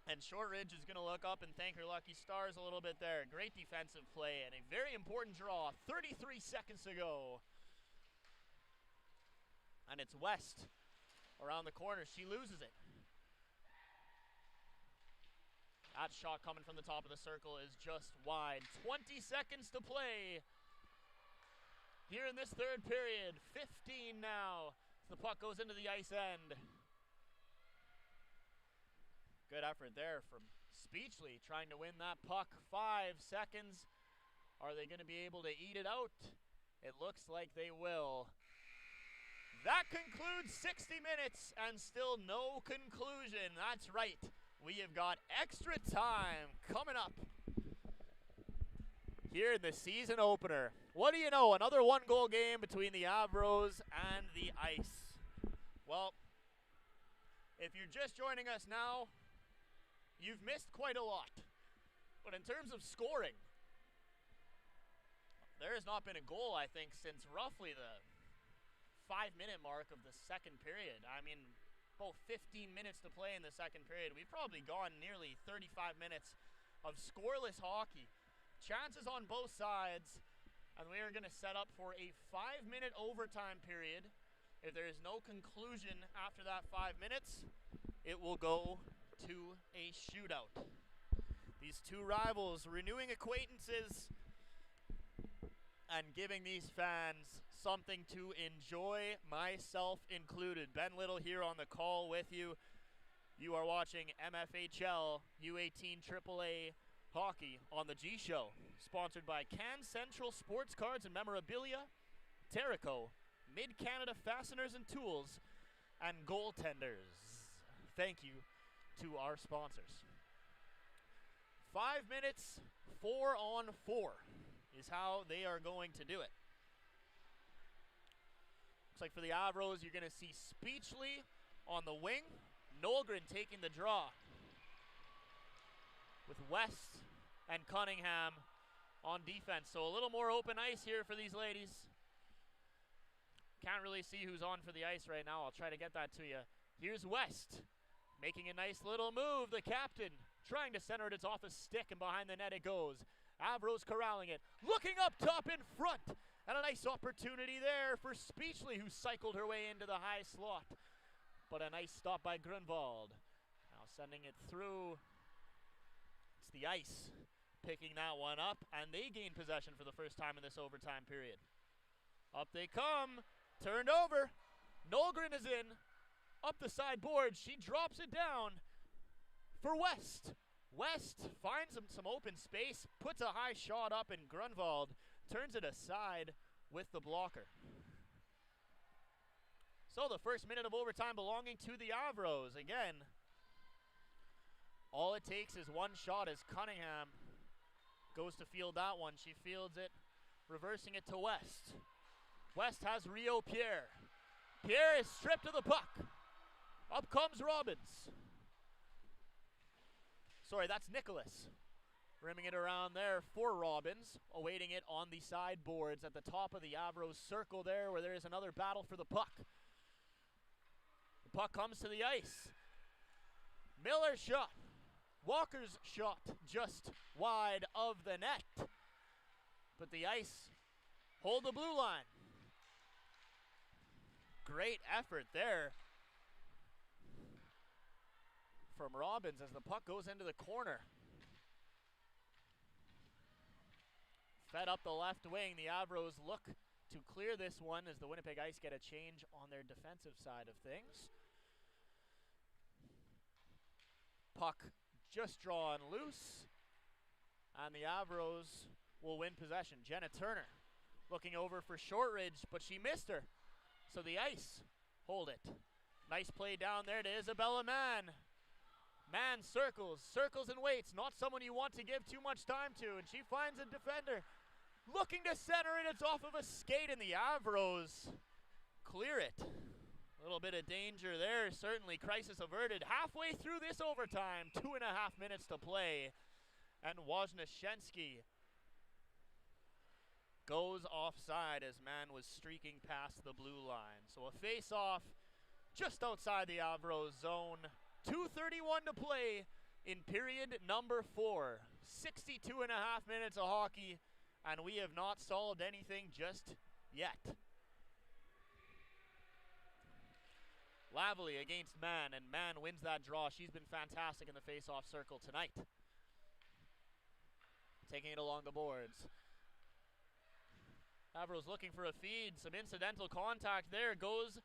[SPEAKER 2] And Shortridge is going to look up and thank her lucky stars a little bit there. Great defensive play and a very important draw. 33 seconds to go. And it's West around the corner. She loses it. That shot coming from the top of the circle is just wide. 20 seconds to play here in this third period. 15 now. The puck goes into the ice end. Good effort there from Speechley trying to win that puck. 5 seconds. Are they going to be able to eat it out? It looks like they will. That concludes 60 minutes and still no conclusion. That's right. We have got extra time coming up here in the season opener. What do you know? Another one-goal game between the Avros and the Ice. Well, if you're just joining us now, you've missed quite a lot. But in terms of scoring, there has not been a goal, I think, since roughly the 5-minute mark of the second period. I mean, about 15 minutes to play in the second period. We've probably gone nearly 35 minutes of scoreless hockey. Chances on both sides, and we are going to set up for a 5-minute overtime period. If there is no conclusion after that 5 minutes, it will go to a shootout. These two rivals renewing acquaintances and giving these fans something to enjoy, myself included. Ben Little here on the call with you. You are watching MFHL U18 AAA hockey on the G-Show, sponsored by Can Central Sports Cards and Memorabilia, Terrico, Mid-Canada Fasteners and Tools, and Goaltenders. Thank you to our sponsors. 5 minutes, 4-on-4 is how they are going to do it. Looks like for the Avros, you're going to see Speechley on the wing, Nolgren taking the draw, with West and Cunningham on defense. So a little more open ice here for these ladies. Can't really see who's on for the ice right now. I'll try to get that to you. Here's West making a nice little move. The captain trying to center it. It's off a stick, and behind the net it goes. Avros corralling it. Looking up top in front. And a nice opportunity there for Speechley, who cycled her way into the high slot. But a nice stop by Grunwald. Now sending it through. It's the Ice picking that one up, and they gain possession for the first time in this overtime period. Up they come. Turned over. Nolgren is in. Up the side board. She drops it down for West. West finds some open space, puts a high shot up, and Grunwald turns it aside with the blocker. So the first minute of overtime belonging to the Avros. Again, all it takes is one shot as Cunningham goes to field that one. She fields it, reversing it to West. West has Rio Pierre. Pierre is stripped of the puck. Up comes Robbins. Sorry, that's Nicholas. Rimming it around there for Robbins, awaiting it on the sideboards at the top of the Avros circle there, where there is another battle for the puck. The puck comes to the ice. Miller's shot. Walker's shot just wide of the net. But the Ice hold the blue line. Great effort there from Robbins as the puck goes into the corner. Fed up the left wing, the Avros look to clear this one as the Winnipeg Ice get a change on their defensive side of things. Puck just drawn loose, and the Avros will win possession. Jenna Turner looking over for Shortridge, but she missed her. So the Ice hold it. Nice play down there to Isabella Mann. Mann circles and waits. Not someone you want to give too much time to, and she finds a defender. Looking to center it, it's off of a skate, and the Avros clear it. A little bit of danger there, certainly crisis averted. Halfway through this overtime, 2.5 minutes to play, and Wojnaszewski goes offside as Mann was streaking past the blue line. So a face-off just outside the Avros zone. 2:31 to play in period number 4. 62.5 minutes of hockey, and we have not solved anything just yet. Lavely against Mann, and Mann wins that draw. She's been fantastic in the face-off circle tonight. taking it along the boards. Avros looking for a feed. Some incidental contact there. Goes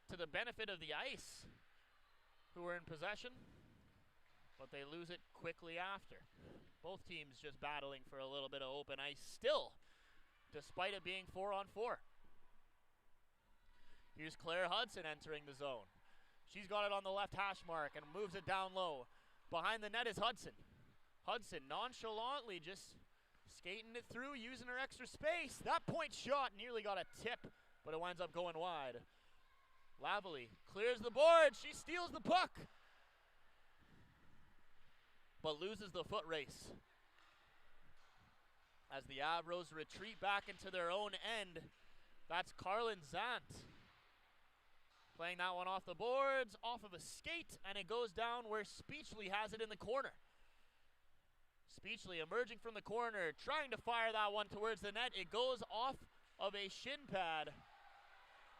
[SPEAKER 2] to the benefit of the Ice, who were in possession, but they lose it quickly after. Both teams just battling for a little bit of open ice still, despite it being 4-on-4. Here's Claire Hudson entering the zone. She's got it on the left hash mark and moves it down low. Behind the net is Hudson. Hudson nonchalantly just skating it through, using her extra space. That point shot nearly got a tip, but it winds up going wide. Lavely clears the board. She steals the puck, but loses the foot race as the Avros retreat back into their own end. That's Carlin Zant playing that one off the boards, off of a skate, and it goes down where Speechley has it in the corner. Speechley emerging from the corner, trying to fire that one towards the net. It goes off of a shin pad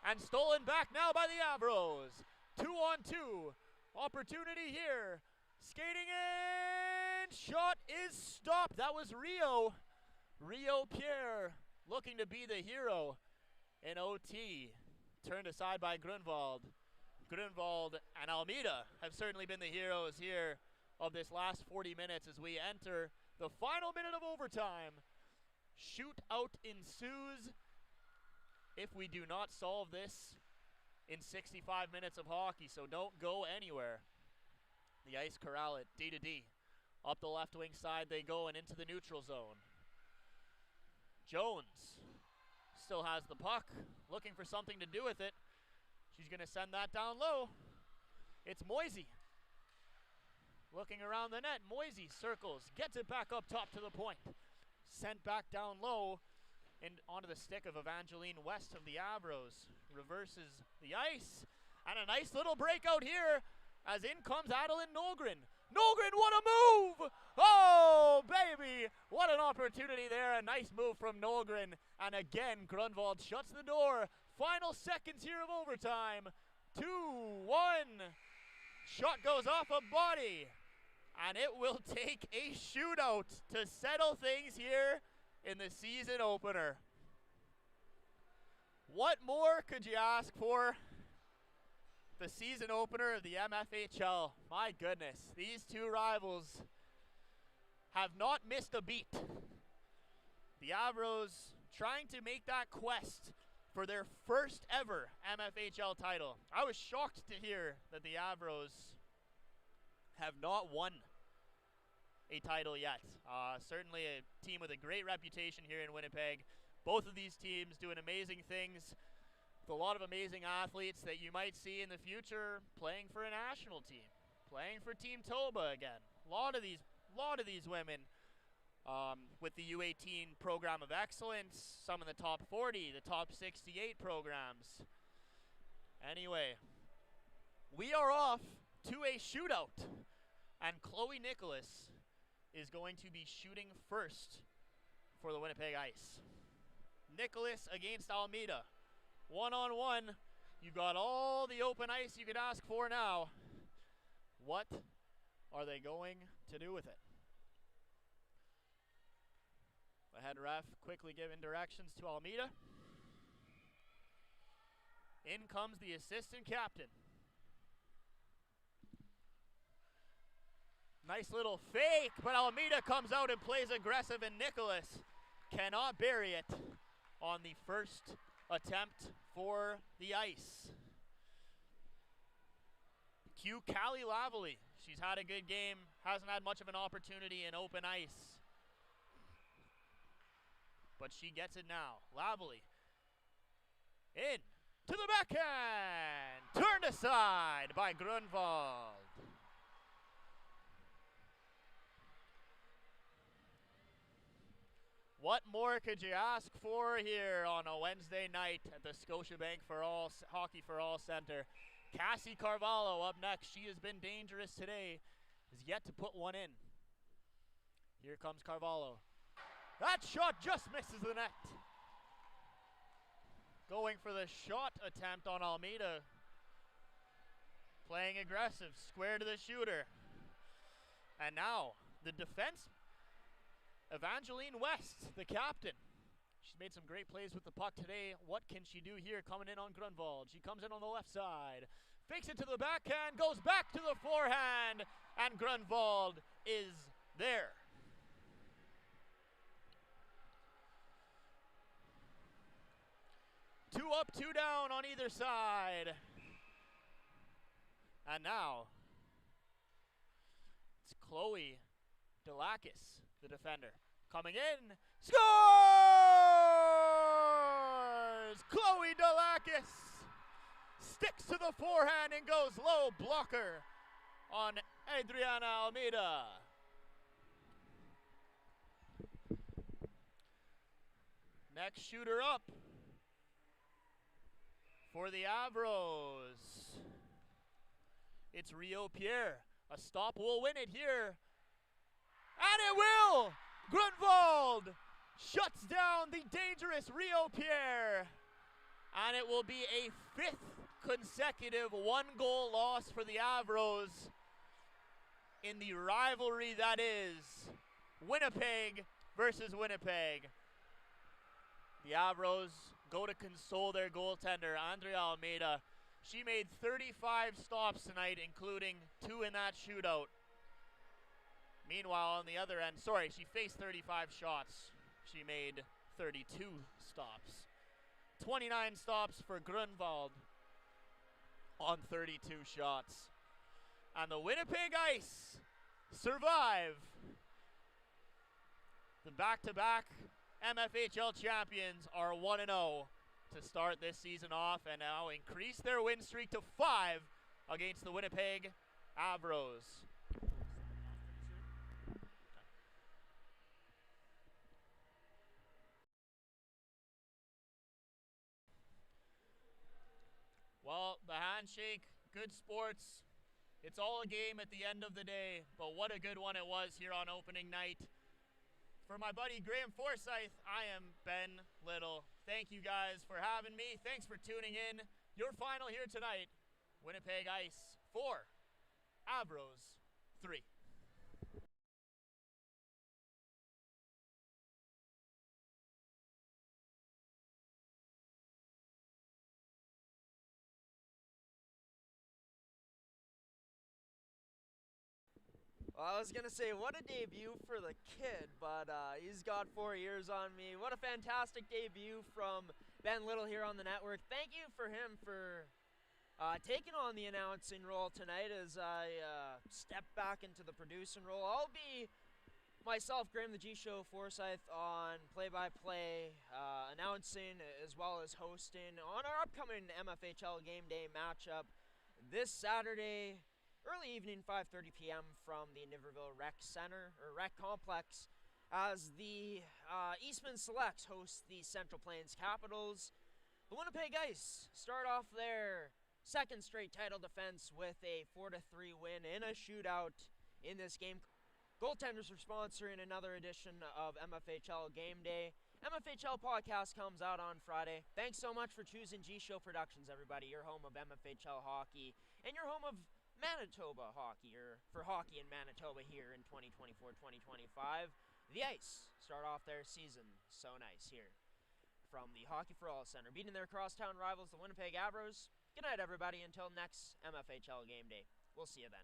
[SPEAKER 2] and stolen back now by the Avros. 2-on-2. Opportunity here. Skating in. Shot is stopped. That was Rio Pierre looking to be the hero in OT. Turned aside by Grunwald. Grunwald and Almeida have certainly been the heroes here of this last 40 minutes as we enter the final minute of overtime. Shootout ensues if we do not solve this in 65 minutes of hockey, so don't go anywhere. The Ice corral it, D to D. Up the left wing side they go and into the neutral zone. Jones still has the puck, looking for something to do with it. She's going to send that down low. It's Moisey. Looking around the net, Moisey circles, gets it back up top to the point. Sent back down low and onto the stick of Evangeline West of the Avros. Reverses the ice, and a nice little breakout here as in comes Adeline Nolgren. Nolgren, what a move! Oh, baby! What an opportunity there. A nice move from Nolgren. And again, Grunwald shuts the door. Final seconds here of overtime. 2-1. Shot goes off a body. And it will take a shootout to settle things here in the season opener. What more could you ask for? The season opener of the MFHL. My goodness, these two rivals have not missed a beat. The Avros trying to make that quest for their first ever MFHL title. I was shocked to hear that the Avros have not won a title yet. Certainly a team with a great reputation here in Winnipeg. Both of these teams doing amazing things. A lot of amazing athletes that you might see in the future playing for a national team, playing for Team Toba again. A lot of these women with the U18 program of excellence, some in the top 40, the top 68 programs. Anyway, we are off to a shootout, and Chloe Nicholas is going to be shooting first for the Winnipeg Ice. Nicholas against Almeida. 1-on-1, you've got all the open ice you could ask for now. What are they going to do with it? The head ref quickly giving directions to Almeida. In comes the assistant captain. Nice little fake, but Almeida comes out and plays aggressive, and Nicholas cannot bury it on the first attempt for the Ice. Cue Callie Lavely. She's had a good game, hasn't had much of an opportunity in open ice, but she gets it now. Lavely in to the backhand, turned aside by Grunwald. What more could you ask for here on a Wednesday night at the Scotiabank Hockey for All Center? Cassie Carvalho up next. She has been dangerous today. Has yet to put one in. Here comes Carvalho. That shot just misses the net. Going for the shot attempt on Almeida. Playing aggressive, square to the shooter. And now the defense Evangeline West, the captain. She's made some great plays with the puck today. What can she do here coming in on Grunwald? She comes in on the left side. Fakes it to the backhand, goes back to the forehand, and Grunwald is there. Two up, two down on either side. And now, it's Chloe Delakis, the defender. Coming in, scores! Chloe Delakis sticks to the forehand and goes low, blocker on Adriana Almeida. Next shooter up for the Avros. It's Rio Pierre. A stop will win it here. And it will! Grunwald shuts down the dangerous Rio Pierre. And it will be a 5th consecutive one-goal loss for the Avros in the rivalry that is Winnipeg versus Winnipeg. The Avros go to console their goaltender, Andrea Almeida. She made 35 stops tonight, including 2 in that shootout. Meanwhile, on the other end, she faced 35 shots. She made 32 stops. 29 stops for Grunwald on 32 shots. And the Winnipeg Ice survive the back-to-back MFHL champions are 1-0 to start this season off and now increase their win streak to 5 against the Winnipeg Avros. Well, the handshake, good sports. It's all a game at the end of the day, but what a good one it was here on opening night. For my buddy Graham Forsyth, I am Ben Little. Thank you guys for having me. Thanks for tuning in. Your final here tonight, Winnipeg Ice 4, Avros 3.
[SPEAKER 1] Well, I was going to say, what a debut for the kid, but he's got 4 years on me. What a fantastic debut from Ben Little here on the network. Thank you for him for taking on the announcing role tonight as I step back into the producing role. I'll be myself, Graham the GShow Forsyth, on play-by-play announcing as well as hosting on our upcoming MFHL game day matchup this Saturday. Early evening, 5:30 p.m. from the Niverville Rec Center, or Rec Complex, as the Eastman Selects host the Central Plains Capitals. The Winnipeg Ice start off their second straight title defense with a 4-3 win in a shootout in this game. Goaltenders are sponsoring another edition of MFHL Game Day. MFHL podcast comes out on Friday. Thanks so much for choosing GShow Productions, everybody, your home of MFHL hockey and your home of Manitoba hockey, or for hockey in Manitoba here in 2024-2025. The Ice start off their season so nice here from the Hockey for All Center, beating their crosstown rivals, the Winnipeg Avros. Good night, everybody, until next MFHL game day. We'll see you then.